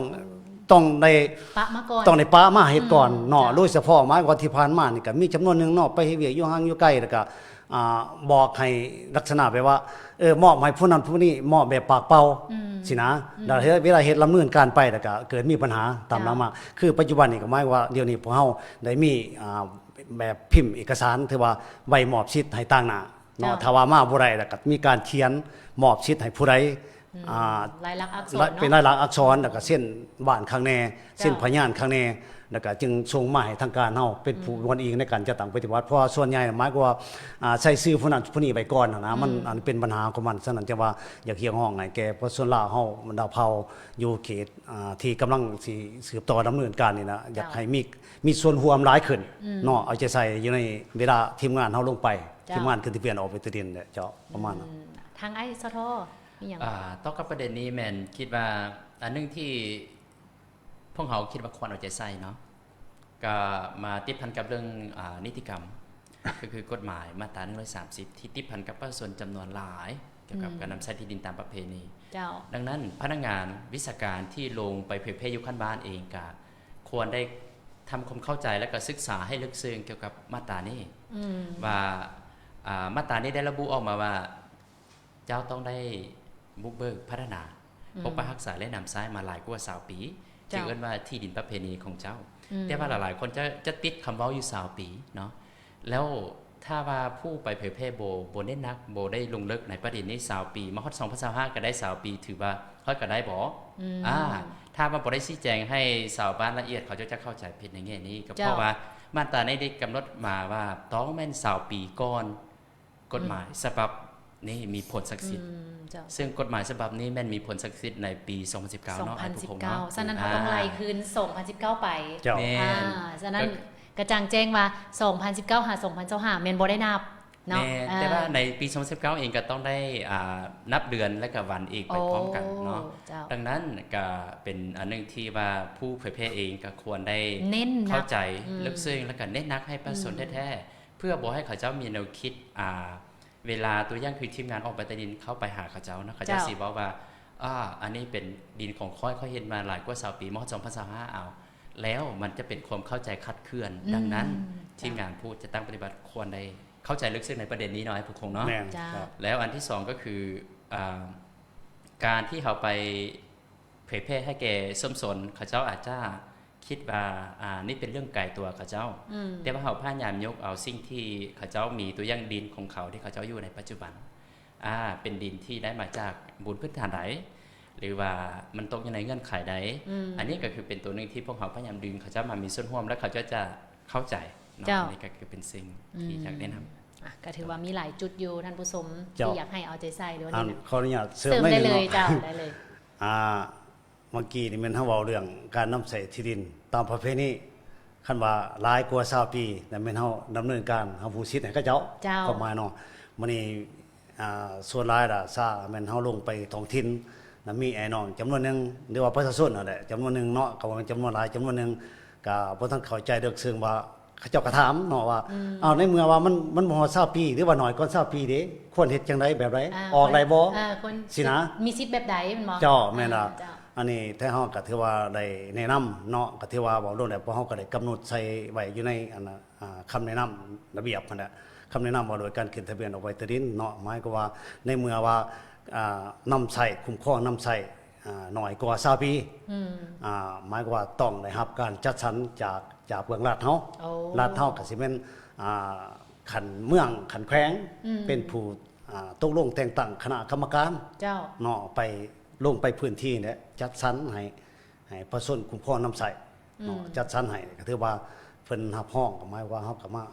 องได้ ปะมาก่อน ต้องได้ปะมาเฮ็ดก่อนเนาะ จ้ะ โดยเฉพาะหมายว่าที่ผ่านมานี่ก็มีจำนวนหนึงเนาะไปเฮ็ดเวียกอยู่ห่างอยู่ใกล้แล้วก็บอกให้ลักษณะแบบว่ามอบให้ผู้นั้นผู้นี้มอบแบบปากเปล่าสินะแล้วเวลาเฮ็ดดำเนินการไปแล้วก็เกิดมีปัญหาตามนั้นมาคือปัจจุบันนี่ก็หมายว่าเดี๋ยวนี้พวกเฮาได้มีแบบพิมพ์เอกสารที่ว่าใบมอบสิทธิ์ให้ต่างหน้าเนาะ จ้ะ ถ้าว่ามาบ่ได้แล้วก็มีการเขียนมอบสิทธิ์ให้ผู้ใด ลายลักษณ์อักษร เป็น เนาะ ลายลักษณ์อักษรแล้วก็เส้นบ้านข้างแน่เส้นพยานข้างแน่แล้วก็จึงส่งมาให้ทางการเฮาเป็นผู้วันอิงในการจัดตั้งปฏิวัติเพราะว่าส่วนใหญ่หมายความว่าใช้ชื่อผู้นั้นผู้นี้ไปก่อนนะมันอันเป็นปัญหาของมันฉะนั้นจะว่าอยากเฮียงห้องให้แก่เพราะส่วนลาวเฮาบรรดาเผ่าอยู่เขตที่กำลังสิสืบต่อดำเนินการนี่นะอยากให้มีส่วนร่วมหลายขึ้นเนาะเอาใจใส่อยู่ในเวลาทีมงานเฮาลงไปทีมงานขึ้นทะเบียนออกไปตะดินเนี่ยเจ้าประมาณนั้น ทางไอ้สทมีอย่าง ต่อกับประเด็นนี้แมนคิดว่าอันหนึงที่พวกเขาคิดว่าควรเอาใจใส่เนาะก็มาติดพันกับเรื่องนิติกรรม ก็คือกฎหมายมาตรา130ที่ติดพันกับประชาชนจำนวนหลายเกี่ยวกับการนำใช้ที่ดินตามประเพณี เจ้า ดังนั้นพนักงานวิชาการที่ลงไปเผยแพร่ยุคันบ้านเองก็ควรได้ ทำความเข้าใจและก็ศึกษาให้ลึกซึ้งเกี่ยวกับมาตรานี้ว่ามาตรานี้ได้ระบุออกมาว่าเจ้าต้องได้บุกเบิกพัฒนาปกปักรักษาและนำซ้ายมาหลายกว่า20 ปีจึงเอิ้นว่าที่ดินประเพณีของเจ้าแต่ว่าหลายๆคนจะติดคำเว้าอยู่20 ปีเนาะแล้วถ้าว่าผู้ไปเผยแพร่โบเน้นนักโบได้ลงลึกในประเด็นนี้20 ปีมาฮอด2025ก็ได้20 ปีถือว่าค่อยก็ได้บ่ถ้าว่าบ่ได้ชี้แจงให้ชาวบ้านละเอียดเขาจะเข้าใจผิดในแง่นี้ก็เพราะว่ามาตราในได้กำหนดมาว่าต้องแม่น20 ปีก่อนกฎหมายฉบับนี้มีผลศักดิ์สิทธิ์ซึ่งกฎหมายฉบับนี้แม่นมีผลศักดิ์สิทธิ์ในปี 2019 เนาะทุกคนเนาะ ฉะนั้นเขาต้องไล่คืน2019 ไป แม่น ฉะนั้นกระจ่างแจ้งว่า2019หา2025แม่นบ่ได้นับเนาะแต่ว่าในปี 2019 เองก็ต้องได้นับเดือนและก็วันอีกไปพร้อมกันเนาะดังนั้นก็เป็นอันนึงที่ว่าผู้เผยแพร่เองก็ควรได้เข้าใจลึกซึ้งและก็เน้นนักให้ประชาชนแท้ๆเพื่อบ่ให้เขาเจ้ามีแนวคิดเวลาตัวอย่างคือทีมงานออกไปแต่ดินเข้าไปหาเขาเจ้านะเขาเจ้าสิบอกว่าอันนี้เป็นดินของค่อยเห็นมาหลายกว่า20 ปีม2025เอาแล้วมันจะเป็นความเข้าใจคลาดเคลื่อนดังนั้นทีมงานผู้จะตั้งปฏิบัติควรได้เข้าใจลึกซึ้งในประเด็นนี้หน่อยผู้คงเนาะแล้วอันที่2ก็คือการที่เขาไปเผยแพร่ให้แก่ส้มสนเขาเจ้าอาจจะคิดว่านี่เป็นเรื่องไกลตัวเขาเจ้าแต่ว่าเขาพยายามยกเอาสิ่งที่เขาเจ้ามีตัวอย่างดินของเขาที่เขาเจ้าอยู่ในปัจจุบันเป็นดินที่ได้มาจากบุญพื้นฐานใดหรือว่ามันตกอยู่ในเงื่อนไขใดอันนี้ก็คือเป็นตัวนึงที่พวกเขาพยายามดึงเขาเจ้ามามีส่วนร่วมและเขาจะเข้าใจนี่ก็คือเป็นสิ่งที่อยากแนะนำก็ถือว่ามีหลายจุดอยู่ท่านผู้ชมที่อยากให้เอาใจใส่ด้วยนี่ ขออนุญาตเสริ เสริ ม มได้เลยเจ้าได้เลยเมื่อกี้นี่มันเฮาเว้าเรื่องการนำใส่ที่ดินตามประเพณีคันว่าหลายกว่า20 ปีแต่แม่นเฮาดำเนินการเฮาผู้สิทธิ์ให้เขาเจ้าความหมายเนาะมื้อนี้ส่วนหลายล่ะซาแม่นเฮาลงไปท้องถิ่นมีไอ้น้องจำนวนนึงหรือว่าประชาชนนั่นแหละจำนวนนึงเนาะก็ว่าจำนวนหลายจำนวนนึงก็บ่ทันเข้าใจเรื่องซึ่งว่าเขาเจ้าก็ถามเนาะว่าในเมื่อว่ามันบ่ฮอด20 ปีหรือว่าน้อยกว่า20 ปีเด้ควรเฮ็ดจังได๋แบบใดออกได้บ่สินะมีสิทธิ์แบบใดแม่นบ่เจ้าแม่นล่ะอันนี้ถ้าเฮาก็ถือว่าได้แนะนำเนาะก็ถือว่าเว้าลงแล้วเพราะเฮาก็ได้กำหนดใส่ไว้อยู่ในคำแนะนำระเบียบนั่นแหละคำแนะนำว่าโดยการขึ้นทะเบียนเอาไว้ตดินเนาะหมายก็ว่าในเมื่อว่านำใช้คุ้มครองนำใช้น้อยกว่า20 ปีหมายก็ว่าต้องได้รับการจัดสรรจากเบื้องรัฐเฮารัฐเฮาก็สิแม่นขันเมืองขันแขวงเป็นผู้ตกลงแต่งตั้งคณะกรรมการเจ้าเนาะไปลงไปพื้นที่เนี่ยจัดสรรให้ประชาชนคุ้มครองน้ำใสเนาะจัดสรรให้ก็ถือว่าเพิ่นรับห้องก็หมายว่าเฮาก็มา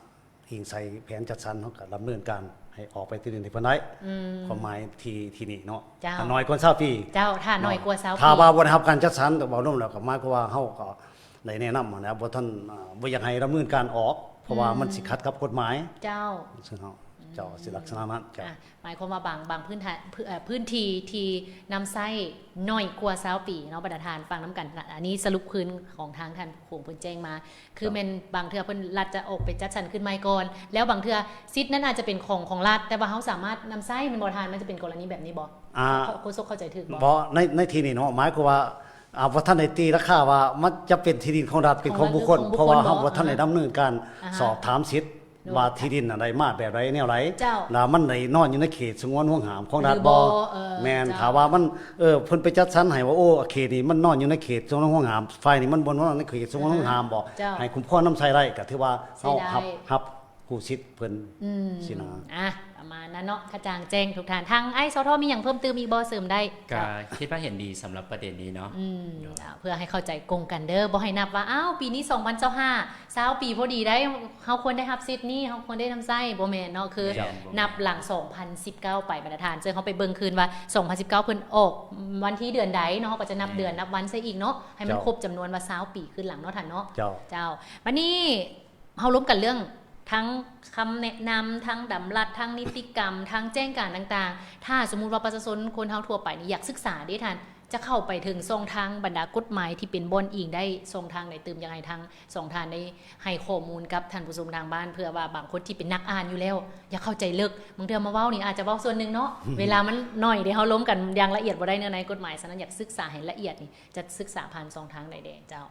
หิงใส่แผนจัดสรรเฮาก็ดำเนินการให้ออกไปที่ดินที่เพิ่นได้ความหมายที่นี่เนาะถ้าน้อยกว่า20 ปีเจ้าถ้าน้อยกว่า20 ปีถ้าว่าบ่ได้รับการจัดสรรก็บ่ร่วมแล้วก็หมายความว่าเฮาก็ได้แนะนำนะบ่ทันบ่อยากให้ดำเนินการออกเพราะว่ามันสิขัดกับกฎหมายเจ้าซึ่งเฮาเจ้าสิลักษณะนั้นหมายความว่าบางพื้นที่ที่นำไส้น้อยกว่า20 ปีเนาะประธานฟังน้ำกันอันนี้สรุปคืนของทางท่านโขงเพิ่นแจ้งมาคือแม่นบางเทื่อเพิ่นรัฐจะออกไปจัดสรรขึ้นใหม่ก่อนแล้วบางเทื่อสิทธิ์นั้นอาจจะเป็นของรัฐแต่ว่าเฮาสามารถนำไส้มันบ่ทานมันจะเป็นกรณีแบบนี้บ่โฆษกเข้าใจถูกบ่ในที่นี้เนาะหมายความว่าว่าท่านได้ตีราคาว่ามันจะเป็นที่ดินของรัฐเป็นของบุคคลเพราะว่าเฮาบ่ทันได้ดำเนินการสอบถามสิทธิ์ว่าที่ดินอะไรมาแบบไรแนวไรแล้วมันได้นอนอยู่ในเขตสงวนห่วงห้ามของรัฐบ่แม่นถ้าว่ามันเพิ่นไปจัดสรรให้ว่าโอ้เขตนี้มันนอนอยู่ในเขตสงวนห่วงห้ามฝ่ายนี้มันบ่นอนในเขตสงวนห่วงห้ามบ่ให้คุ้มครองน้ำใช้ได้ก็ถือว่าเฮารับผู้สิทธิ์เพิ่นสินะประมาณนั้นเนาะกระจ่างแจ้งทุกท่านทางไอ้สทมีหยังเพิ่มเติมอีกบ่เสริมได้ก็คิดว่าเห็นดีสำหรับประเด็นนี้เนาะเพื่อให้เข้าใจกงกันเด้อบ่ให้นับว่าอ้าวปีนี้2025 20ปีพอดีได้เฮาควรได้รับสิทธิ์นี้เฮาควรได้นำไส้บ่แม่นเนาะคือนับหลัง2019ไปบรรทัดฐานซึ่งเฮาไปเบิ่งคืนว่า2019เพิ่นออกวันที่เดือนใดเนาะก็จะนับเดือนนับวันซะอีกเนาะให้มันครบจำนวนว่า20 ปีขึ้นหลังเนาะท่านเนาะเจ้าวันนี้เฮาล้มกันเรื่องทั้งคำแนะนำทั้งดำรัสทั้งนิติกรรมทั้งแจ้งการต่างๆถ้าสมมุติว่าประชาชนคนเฮาทั่วไปนี่อยากศึกษาได้ทันจะเข้าไปถึงช่องทางบรรดากฎหมายที่เป็นบนอิงได้ช่องทางไหนตื่มยังไงทางช่องทางได้ให้ข้อมูลกับท่านผู้ชมทางบ้านเพื่อว่าบางคนที่เป็นนักอ่านอยู่แล้วอยากเข้าใจลึกบางเทื่อมาเว้านี่อาจจะเว้าส่วนนึงเนาะ เวลามันน้อยเดี๋ยวเฮาล้มกันอย่างละเอียดบ่ได้เนื้อในกฎหมายฉะนั้นอยากศึกษาให้ละเอียดนี่จะศึกษาผ่านช่องทางใดๆเจ้า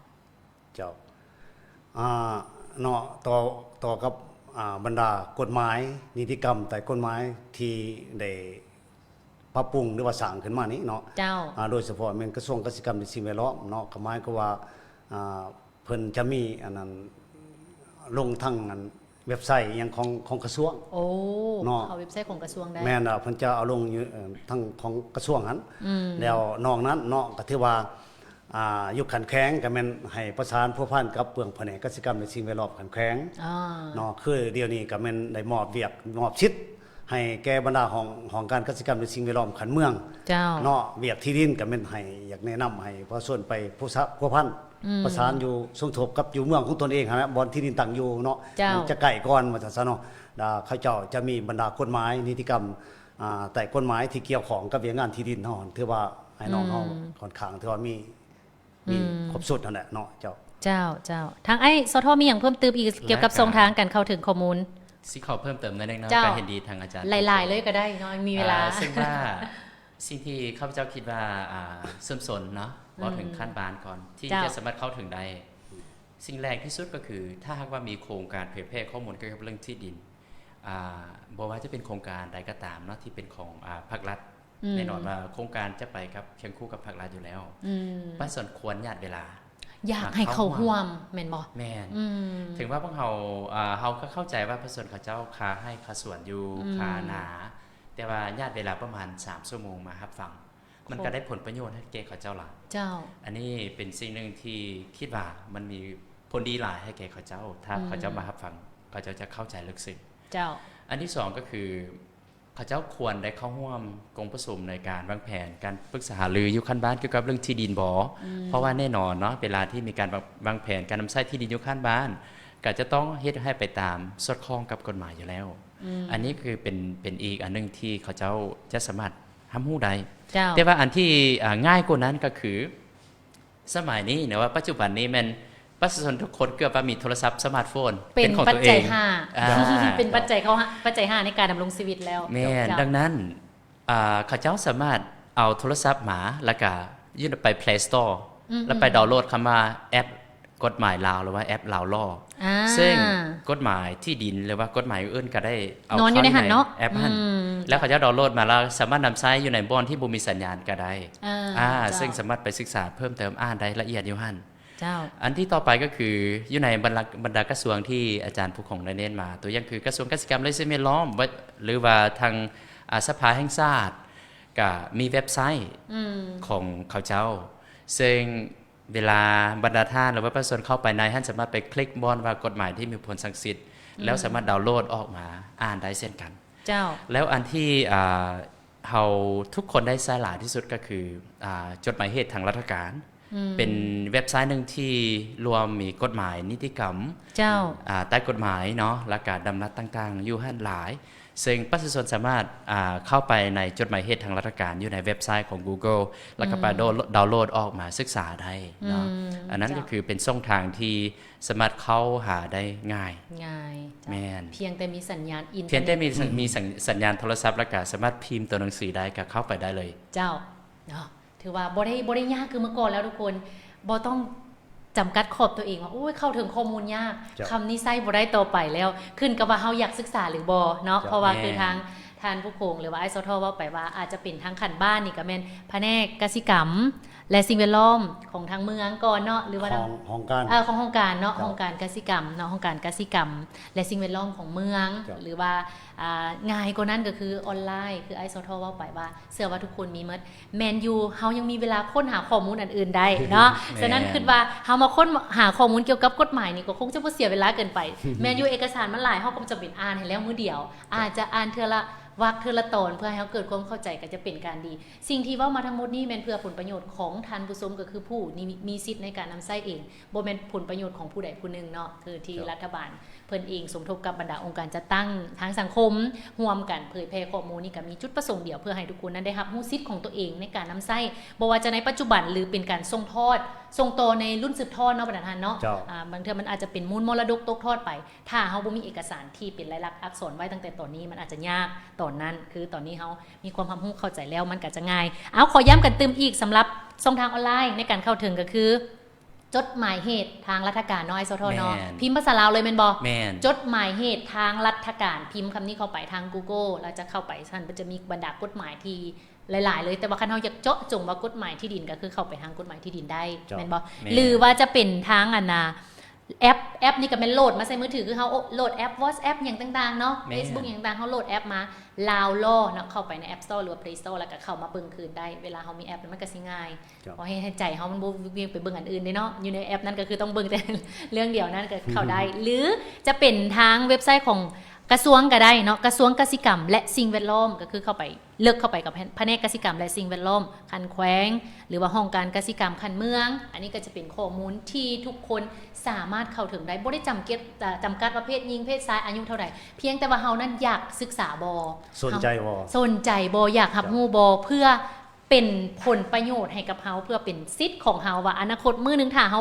เนาะต่อกับบรรดากฎหมายนิติกรรมแต่กฎหมายที่ได้ปรับปรุงหรือว่าสร้างขึ้นมานี้เนาะเจ้าโดยเฉพาะแม่นกระทรวงเกษตรกรรมและสิ่งแวดล้อมเนาะก็หมายก็ว่าเพิ่นจะมีอันนั้นลงทั้งอันเว็บไซต์อหยังของกระทรวงโอ้เนาะเข้าเว็บไซต์ของกระทรวงได้แม่นเพิ่นจะเอาลงอยู่ทั้งของกระทรวงนั้นแล้วนอกนั้นเนาะก็ถือว่าอยู่ขันแข็งก็แม่นให้ประสานพัวพันกับเปลืองแผนกเกษตรกรรมและสิ่งแวดล้อมขันแข็งเนาะคือเดี๋ยวนี้ก็แม่นได้มอบเวียกมอบชิดให้แก่บรรดาของการเกษตรกรรมและสิ่งแวดล้อมขันเมืองเจ้าเนาะเวียกที่ดินก็แม่นให้อยากแนะนำให้ประชาชนไปพัวพันประสานอยู่สมทบกับอยู่เมืองของตนเองนะบ่อนที่ดินตั้งอยู่เนาะจะไกลก่อนว่าซั่นซะเนาะเขาเจ้าจะมีบรรดากฎหมายนิติกรรมแต่กฎหมายที่เกี่ยวของกับเรื่องงานที่ดินเฮาถือว่าให้น้องเฮาค่อนข้างถือว่ามีครบสุดนั่นแหละเนาะเจ้าทางไอ้สทมีหยังเพิ่มเติมอีกเกี่ยวกับช่องทางการเข้าถึงข้อมูลสิขอเพิ่มเติมนิดนึงเนาะก็เห็นดีทางอาจารย์หลายๆเลยก็ได้เนาะมีเวลาซึ่งว่าสิ่งที่ข้าพเจ้าคิดว่าเสื่อมสนเนาะบ่ถึงขั้นบานก่อนที่จะสามารถเข้าถึงได้สิ่งแรกที่สุดก็คือถ้าหากว่ามีโครงการเผยแพร่ข้อมูลเกี่ยวกับเรื่องที่ดินบ่ว่าจะเป็นโครงการใดก็ตามเนาะที่เป็นของภาครัฐแน่นอนว่าโครงการจะไปครับเคียงคู่กับภาครัฐอยู่แล้วประสานควรญาติเวลาอยากให้เขาร่วมแม่นบ่แม่นถึงว่าพวกเฮาก็เข้าใจว่าประสานเขาเจ้าค้าให้ค่าส่วนอยู่ค่าหนาแต่ว่าญาติเวลาประมาณ3ชั่วโมงมารับฟังมันก็ได้ผลประโยชน์ให้แก่เขาเจ้าล่ะอันนี้เป็นสิ่งนึงที่คิดว่ามันมีผลดีหลายให้แก่เขาเจ้าถ้าเขาเจ้ามารับฟังเขาเจ้าจะเข้าใจลึกซึ้งอันที่2ก็คือเขาเจ้าควรได้เข้าร่วมกองประชุมในการวางแผนการปรึกษาหารืออยู่ขั้นบ้านเกี่ยวกับเรื่องที่ดินบ่เพราะว่าแน่นอนเนาะเวลาที่มีการวางแผนการนำใช้ที่ดินอยู่ขั้นบ้านก็จะต้องเฮ็ดให้ไปตามสอดคล้องกับกฎหมายอยู่แล้วอันนี้คือเป็นอีกอันนึงที่เขาเจ้าจะสามารถทำฮู้ได้แต่ว่าอันที่ง่ายกว่านั้นก็คือสมัยนี้เนาะว่าปัจจุบันนี้มันประชาชนทุกคนเกือบว่ามีโทรศัพท์สมาร์ทโฟนเป็นของตัวเองเป็นปัจจัย5ในการดำรงชีวิตแล้วแม่ดังนั้นเขาเจ้าสามารถเอาโทรศัพท์มาแล้วก็ยื่นไป Play Store แล้วไปดาวน์โหลดคำว่าแอปกฎหมายลาวหรือว่าแอปลาวล่อซึ่งกฎหมายที่ดินหรือว่ากฎหมายอื่นก็ได้เอาเข้าในแอปนั้นแล้วเขาจะดาวน์โหลดมาแล้วสามารถนำใช้อยู่ในบ่อนที่บ่มีสัญญาณก็ได้ซึ่งสามารถไปศึกษาเพิ่มเติมอ่านได้ละเอียดอยู่หั่นอันที่ต่อไปก็คืออยู่ในบรรดากระทรวงที่อาจารย์ผู้คงได้เน้นมาตัวอย่างคือกระทรวงเกษตรกรรมและสิ่งแวดล้อมหรือว่าทางสภาแห่งชาติก็มีเว็บไซต์ของเขาเจ้าซึ่งเวลาบรรดาท่านหรือว่าประชาชนเข้าไปในท่านสามารถไปคลิกบอนว่ากฎหมายที่มีผลศักดิ์สิทธิ์แล้วสามารถดาวน์โหลดออกมาอ่านได้เช่นกันแล้วอันที่เฮาทุกคนได้ใช้หลายที่สุดก็คือจดหมายเหตุทางราชการเป็นเว็บไซต์หนึ่งที่รวมมีกฎหมายนิติกรรมใต้กฎหมายเนาะและการดำนัดต่างๆอยู่หั่นหลายซึ่งประชาชนสามารถเข้าไปในจดหมายเหตุทางราชการอยู่ในเว็บไซต์ของ Google แล้วก็ไปดาวน์โหลดออกมาศึกษาได้เนาะอันนั้นก็คือเป็นช่องทางที่สามารถเข้าหาได้ง่ายแม่นเพียงแต่มีสัญญาณอินเทอร์เน็ตเพียงแต่มีสัญญาณโทรศัพท์แล้วก็สามารถพิมพ์ตัวหนังสือได้ก็เข้าไปได้เลยเจ้าเนาะถือว่าบ่ได้ยากคือเมื่อก่อนแล้วทุกคนบ่ต้องจำกัดขอบตัวเองว่าเข้าถึงข้อมูลยากคำนี้ใช้บ่ได้ต่อไปแล้วขึ้นกับว่าเฮาอยากศึกษาหรือบ่เนาะเพราะว่าคือทางท่านผู้คงหรือว่าไอ้สทเว้าไปว่าอาจจะเป็นทางขันบ้านนี่ก็แม่นแผนกกสิกรรมและสิ่งแวดล้อมของทางเมืองก่อนเนาะหรือว่าของการของโครงการเนาะโครงการกสิกรรมเนาะโครงการกสิกรรมและสิ่งแวดล้อมของเมืองหรือว่าง่ายกว่านั้นก็คือออนไลน์คือไอ้สทเว้าไปว่าเชื่อว่าทุกคนมีหมดแม่นอยู่เฮายังมีเวลาค้นหาข้อมูลอันอื่นได้เนาะฉะนั้นคิดว่าเฮามาค้นหาข้อมูลเกี่ยวกับกฎหมายนี่ก็คงจะบ่เสียเวลาเกินไปแม่นอยู่เอกสารมันหลายเฮาก็จำเป็นอ่านให้แล้วมื้อเดียวอาจจะอ่านเทื่อละวักเทอละตอนเพื่อให้เขาเกิดความเข้าใจก็จะเป็นการดีสิ่งที่เว้ามาทั้งหมดนี้แม่นเพื่อผลประโยชน์ของท่านผู้ชมก็คือผู้มีสิทธิ์ในการนำใช้เองบ่แม่นผลประโยชน์ของผู้ใดผู้หนึ่งเนาะคือที่รัฐบาลเพิ่นเองสมทบกับบรรดาองค์การจัดตั้งทางสังคมร่วมกันเผยแพร่ข้อมูลนี่ก็มีจุดประสงค์เดียวเพื่อให้ทุกคนนั้นได้รับรู้สิทธิ์ของตัวเองในการนำใช้บ่ว่าจะในปัจจุบันหรือเป็นการส่งต่อในรุ่นสืบทอดเนาะบรรดาท่านเนาะบางเทื่อมันอาจจะเป็นมูลมรดกตกทอดไปถ้าเฮาบ่มีเอกสารที่เป็นลายลักษณ์อักษรไว้ตั้งแต่ตอนนี้มันอาจจะยากตอนนั้นคือตอนนี้เฮามีความรู้เข้าใจแล้วมันก็จะง่ายเอาขอย้ำกันเติมอีกสำหรับช่องทางออนไลน์ในการเข้าถึงก็คือ จดหมายเหตุทางราชการน้อยสทน แม่น พิมพ์ภาษาลาวเลยแม่นบ่ แม่น จดหมายเหตุทางราชการพิมพ์คำนี้เข้าไปทาง Google แล้วจะเข้าไปท่านมันจะมีบรรดากฎหมายที่หลายๆเลยแต่ว่าคันเฮาอยากเจาะจงว่ากฎหมายที่ดินก็คือเข้าไปทางกฎหมายที่ดินได้ เจ้า แม่นบ่ แม่น หรือว่าจะเป็นทางแอปนี่ก็เป็นโหลดมาใส่มือถือคือเฮาโหลดแอป WhatsApp อย่างต่างๆเนาะ แม่น Facebook อย่างต่างๆเฮาโหลดแอปมาลาวล่อเนาะเข้าไปใน App Store หรือว่า Play Store แล้วก็เข้ามาเบิ่งคืนได้เวลาเฮามีแอปนั้นมันก็สิง่าย เจ้า เพราะให้ใจเฮามันบ่เวียงไปเบิ่งอันอื่นเด้เนาะอยู่ในแอปนั้นก็คือต้องเบิ่งแต่ เรื่องเดียวนั้นก็เข้าได้ หรือจะเป็นทางเว็บไซต์ของกระทรวงก็ได้เนาะกระทรวงกสิกรรมและสิ่งแวดล้อมก็คือเข้าไปเลือกเข้าไปกับแผนกกสิกรรมและสิ่งแวดล้อมคันแขวงหรือว่าห้องการกสิกรรมคันเมือง อันนี้ก็จะเป็นข้อมูลที่ทุกคนสามารถเข้าถึงได้บ่ได้จำกัดว่าเพศหญิงเพศชายอายุเท่าใดเพียงแต่ว่าเฮานั้นอยากศึกษาบ่ สนใจบ่ สนใจบ่อยากรับรู้บ่เพื่อเป็นผลประโยชน์ให้กับเฮาเพื่อเป็นสิทธิ์ของเฮาว่าอนาคตมื้อนึงถ้าเฮา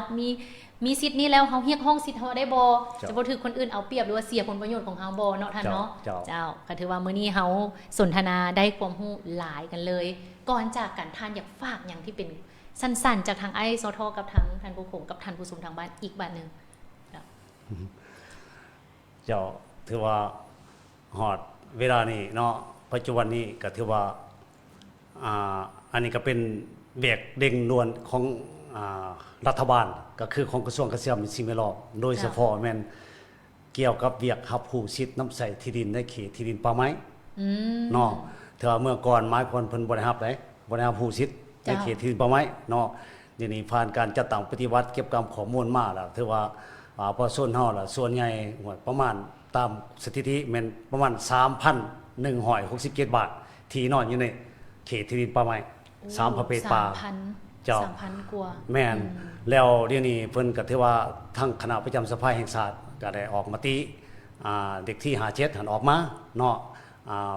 มีสิทธิ์นี้แล้วเฮาเรียกร้องสิทธิ์เฮาได้บ่จะบ่ถูกคนอื่นเอาเปรียบหรือว่าเสียผลประโยชน์ของเฮาบ่เนาะท่านเนาะ เจ้า เจ้าก็ถือว่ามื้อนี้เฮาสนทนาได้ความรู้หลายกันเลย ก่อนจากกันท่านอยากฝากหยังที่เป็นสั้นๆจากทางไอ้สทกับทางท่านผู้ชมกับท่านผู้ชมทางบ้านอีกบาทนึง เจ้าถือว่าฮอดเวลานี้เนาะปัจจุบันนี้ก็ถือว่าอันนี้ก็เป็นเบียกเด้งด่วนของรัฐบาลก็คือของกระทรวงเกษตรและสิ่งแวดล้อมโดยเฉพาะแม่นเกี่ยวกับเวียกรับผู้สิทธิ์น้ำใสที่ดินในเขตที่ดินป่าไม้เนาะถือว่าเมื่อก่อนไม้คนเพิ่นบ่ได้รับได้บ่ได้รับผู้สิทธิ์ในเขตที่ดินป่าไม้เนาะเดี๋ยวนี้ผ่านการจัดตั้งปฏิวัติเก็บกำข้อมูลมาแล้วถือว่าพอส่วนเฮาล่ะส่วนใหญ่ประมาณตามสถิติแม่นประมาณ 3,167 บาทที่นอนอยู่ในเขตที่ดินป่าไม้3ประเภทป่า เจ้า 3,000 กว่า แม่นแล้วเดี๋ยวนี้เพิ่นก็ถือว่าทั้งคณะประจำสภาแห่งชาติก็ได้ออกมติเด็กที่57หันออกมาเนาะ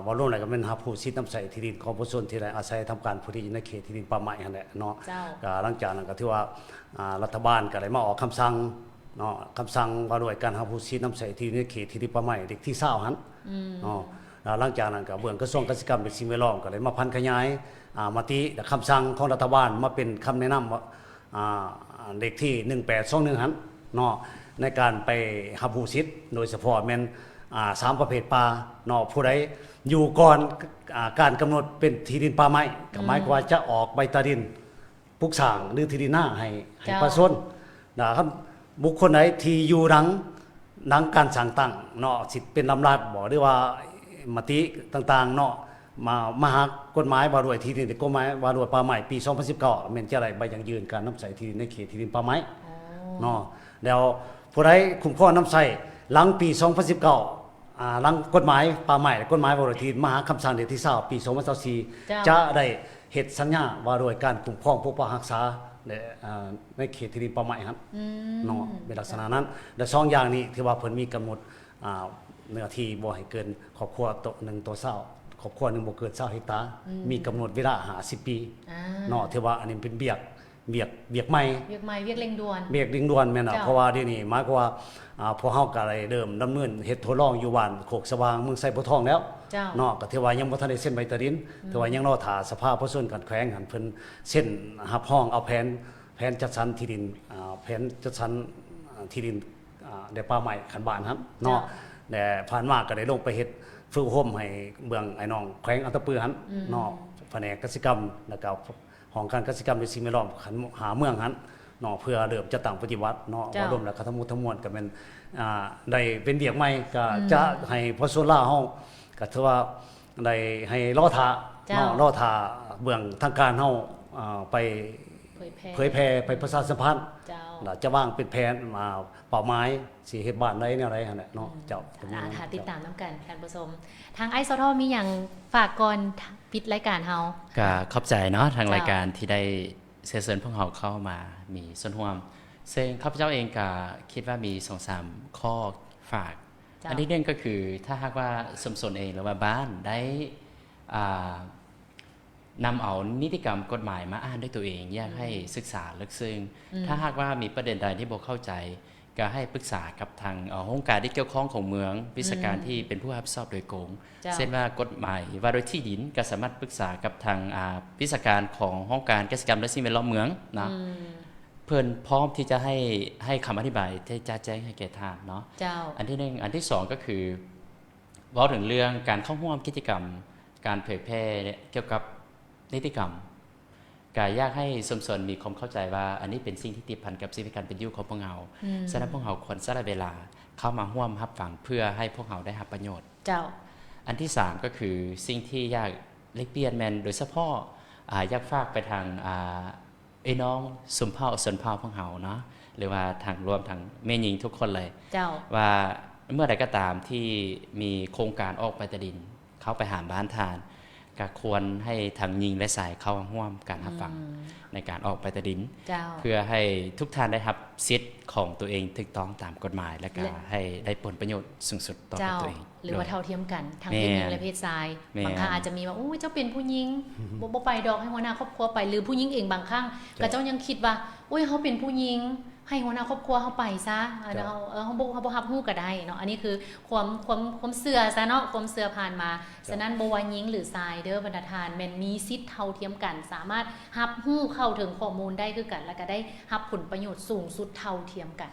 บ่รวมแล้วก็เป็นรับผู้สิทธิ์น้ำใสที่ดินของผู้ชนที่ได้อาศัยทำการพื้นที่ในเขตที่ดินป่าไม้นั่นแหละเนาะ เจ้า ก็หลังจากนั้นก็ถือว่ารัฐบาลก็ได้มาออกคำสั่งเนาะคำสั่งว่าด้วยการรับผู้สิทธิ์น้ำใสที่ดินในเขตที่ดินป่าไม้เด็กที่20หันเนาะแล้วหลังจากนั้นก็เบื้องกระทรวงเกษตรกรรมและสิ่งแวดล้อมก็เลยมาพันขยายมติและคำสั่งของรัฐบาลมาเป็นคำแนะนำว่าเด็กที่1821หันเนาะในการไปรับผู้สิทธิ์โดยเฉพาะแม่น3ประเภทป่าเนาะผู้ใดอยู่ก่อนการกำหนดเป็นที่ดินป่าไม้ก็หมายความว่าจะออกใบตาดินปลูกสร้างหรือที่ดินหน้าให้ประชาชนนะครับบุคคลไหนที่อยู่หลังการสั่งตั้งเนาะสิเป็นลำดับบ่หรือว่ามติต่างๆเนาะมาหากฎหมายว่าด้วยที่ดินกฎหมายว่าด้วยป่าไม้ปี2019แม่นจะได้ใบยังยืนการน้ำใสที่ดินในเขตที่ดินป่าไม้เนาะแล้วผู้ใดคุ้มครองน้ำใสหลังปี2019หลังกฎหมายป่าไม้และกฎหมายว่าด้วยที่มหาคำสั่งเดือนที่20ปี2024จะได้เฮ็ดสัญญาว่าด้วยการคุ้มครองปกปักรักษาในเขตที่ดินป่าไม้ครับเนาะเป็นลักษณะนั้นและ2อย่างนี้ที่ว่าเพิ่นมีกำหนดเนื้อที่บ่ให้เกินครอบครัวโตะ1ต่อ20ครอบครัว1บ่เกิน20เฮกตาร์มีกำหนดเวลา50ปีเนาะที่ว่าอันนี้เป็นเบียกใหม่ เวียกใหม่เวียกเร่งด่วน เบียกดิ่งด่วนแม่นเพราะว่าเดี๋ยวนี้หมายความว่าพวกเฮาก็ได้เริ่มดำเนินเฮ็ดทดลองอยู่บ้านโคกสว่างเมืองไสบัวทองแล้วเนาะก็ถือว่ายังบ่ทันได้เซ็นใบตาดินถือว่ายังรอท่าสภาผู้ส่วนการแขวงหันเพิ่นเซ็นรับรองเอาแผนจัดสรรที่ดินแผนจัดสรรที่ดินได้ป่าไม้คันบ้านครับเนาะแต่ผ่านมาก็ได้ลงไปเฮ็ดฝึกอบรมให้เมืองไอ้น้องแขวงอัตตปือหันเนาะแผนกกสิกรรมแล้วก็ของการกสิกรรมในสิ่งแวดล้อมหาเมืองหันเนาะเพื่อเริ่มจะตั้งปฏิวัติเนาะว่ารวมแล้วก็ทั้งหมดทั้งมวลก็เป็นได้เป็นเบียกใหม่ก็จะให้พอโซล่าเฮาก็ถือว่าได้ให้รอท่าเนาะรอท่าเบื้องทางการเฮาไปเผยแพร่ไปประชาสัมพันธ์จะวางเป็นแผนเป้าหมายสิเฮ็ดบ้านได้แนวใดหั่นแหละเนาะเจ้าติดตามนํกันท่านผู้ชมทางไอซอทอมีหยังฝากก่อนปิดรายการเฮาก็ขอบใจเนาะทางรายการที่ได้เชิญพวกเราเข้ามามีส่วนร่วมซึ่งข้าพเจ้าเองก็คิดว่ามี 2-3 ข้อฝากอันที่หนึ่งก็คือถ้าหากว่าสมสนเองหรือว่าบ้านได้นำเอานิติกรรมกฎหมายมาอ่านด้วยตัวเองอยากให้ศึกษาลึกซึ้งถ้าหากว่ามีประเด็นใดที่บ่เข้าใจก็ให้ปรึกษากับทางองค์การที่เกี่ยวข้องของเมืองวิชาการที่เป็นผู้รับผิดชอบโดยตรงเช่นว่ากฎหมายว่าโดยที่ดินก็สามารถปรึกษากับทางวิชาการขององค์การเกษตรกรรมและสิ่งแวดล้อมเมืองนะ เพิ่นพร้อมที่จะให้คำอธิบายที่จะแจ้งให้แก่ทานเนาะ เจ้า อันที่หนึ่งอันที่สองก็คือเว้าถึงเรื่องการเข้าร่วมกิจกรรม การเผยแพร่เกี่ยวกับนิติกรรมก็อยากให้สมสนมีความเข้าใจว่าอันนี้เป็นสิ่งที่ติดพันกับชีวิตการเป็นอยู่ของพวกเราฉะนั้นพวกเราควรสละเวลาเข้ามาร่วมรับฟังเพื่อให้พวกเราได้รับประโยชน์ เจ้า อันที่3ก็คือสิ่งที่อยากเล็กเปลี่ยนแมนโดยเฉพาะอยากฝากไปทางไอ้น้องสมเผ่าสนเผ่าพวกเราเนาะหรือว่าทางรวมทางแม่หญิงทุกคนเลย เจ้า ว่าเมื่อใดก็ตามที่มีโครงการออกไปตะดิน เข้าไปหาบ้านทานก็ควรให้ทางยิงและสายเข้าร่วมการรับฟังในการออกไปตะดิน เจ้า เพื่อให้ทุกท่านได้รับสิทธิ์ของตัวเองถูกต้องตามกฎหมาย และก็ให้ได้ผลประโยชน์สูงสุดต่อ เจ้า ตัวเอง หรือว่า ด้วย เท่าเทียมกันทั้ง แม่ เพศหญิงและเพศชาย แม่ บางครั้งอาจจะมีว่าโอ้ยเจ้าเป็นผู้หญิงบ่ไปดอกให้หัวหน้าครอบครัวไปหรือผู้หญิงเองบางครั้งก็เจ้ายังคิดว่าโอ้ยเขาเป็นผู้หญิงให้หัวหน้าครอบครัวเขาไปซะเขาบ่รับรู้ก็ได้เนาะอันนี้คือความเสื่อซะเนาะความเสื่อผ่านมาฉะนั้นบ่ว่าหญิงหรือชายเด้อบรรดาทานแม่นมีสิทธิ์เท่าเทียมกัน สามารถรับรู้เข้าถึงข้อมูลได้คือกัน แล้วก็ได้รับผลประโยชน์สูงสุดเท่าเทียมกัน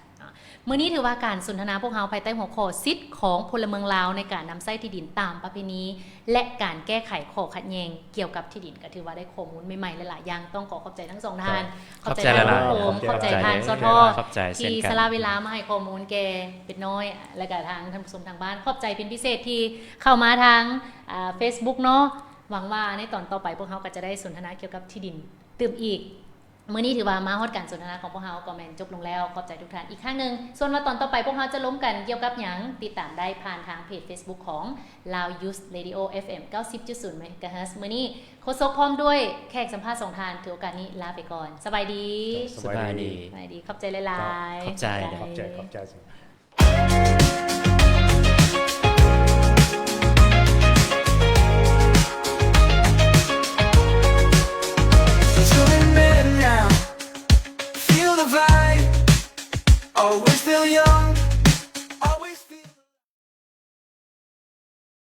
มื้อนี้ถือว่าการสนทนาพวกเราภายใต้หัวข้อสิทธิ์ของพลเมืองลาวในการนำไส้ที่ดินตามประเพณีและการแก้ไขข้อขัดแย้งเกี่ยวกับที่ดินก็ถือว่าได้ข้อมูลใหม่ๆหลายๆอย่างต้องขอขอบใจทั้งสองท่าน ขอบใจ ท่าน หลายๆ ผู้ชมขอบใจท่านสท ขอบใจเช่น ที่ กัน สละเวลามาให้ข้อมูลแกเป็นน้อยและก็ทางท่านผู้ชมทางบ้านขอบใจเป็นพิเศษที่เข้ามาทางFacebook เนาะหวังว่าในตอนต่อไปพวกเขาก็จะได้สนทนาเกี่ยวกับที่ดินตื่มอีก มื้อนี้ถือว่ามาฮอดการสนทนาของพวกเราก็แม่นจบลงแล้วขอบใจทุกท่านอีกครั้งหนึงส่วนว่าตอนต่อไปพวกเราจะล้มกันเกี่ยวกับหยังติดตามได้ผ่านทางเพจ Facebook ของ Lao Youth Radio FM 90.0 MHz มื้อนี้โฆษกพร้อมด้วยแขกสัมภาษณ์2ท่านถือโอกาสนี้ลาไปก่อนสบายดี สบายดี สบายดีขอบใจหลายๆ ขอบใจ ขอบใจสิ Join me now. Feel the vibe. Always feel young.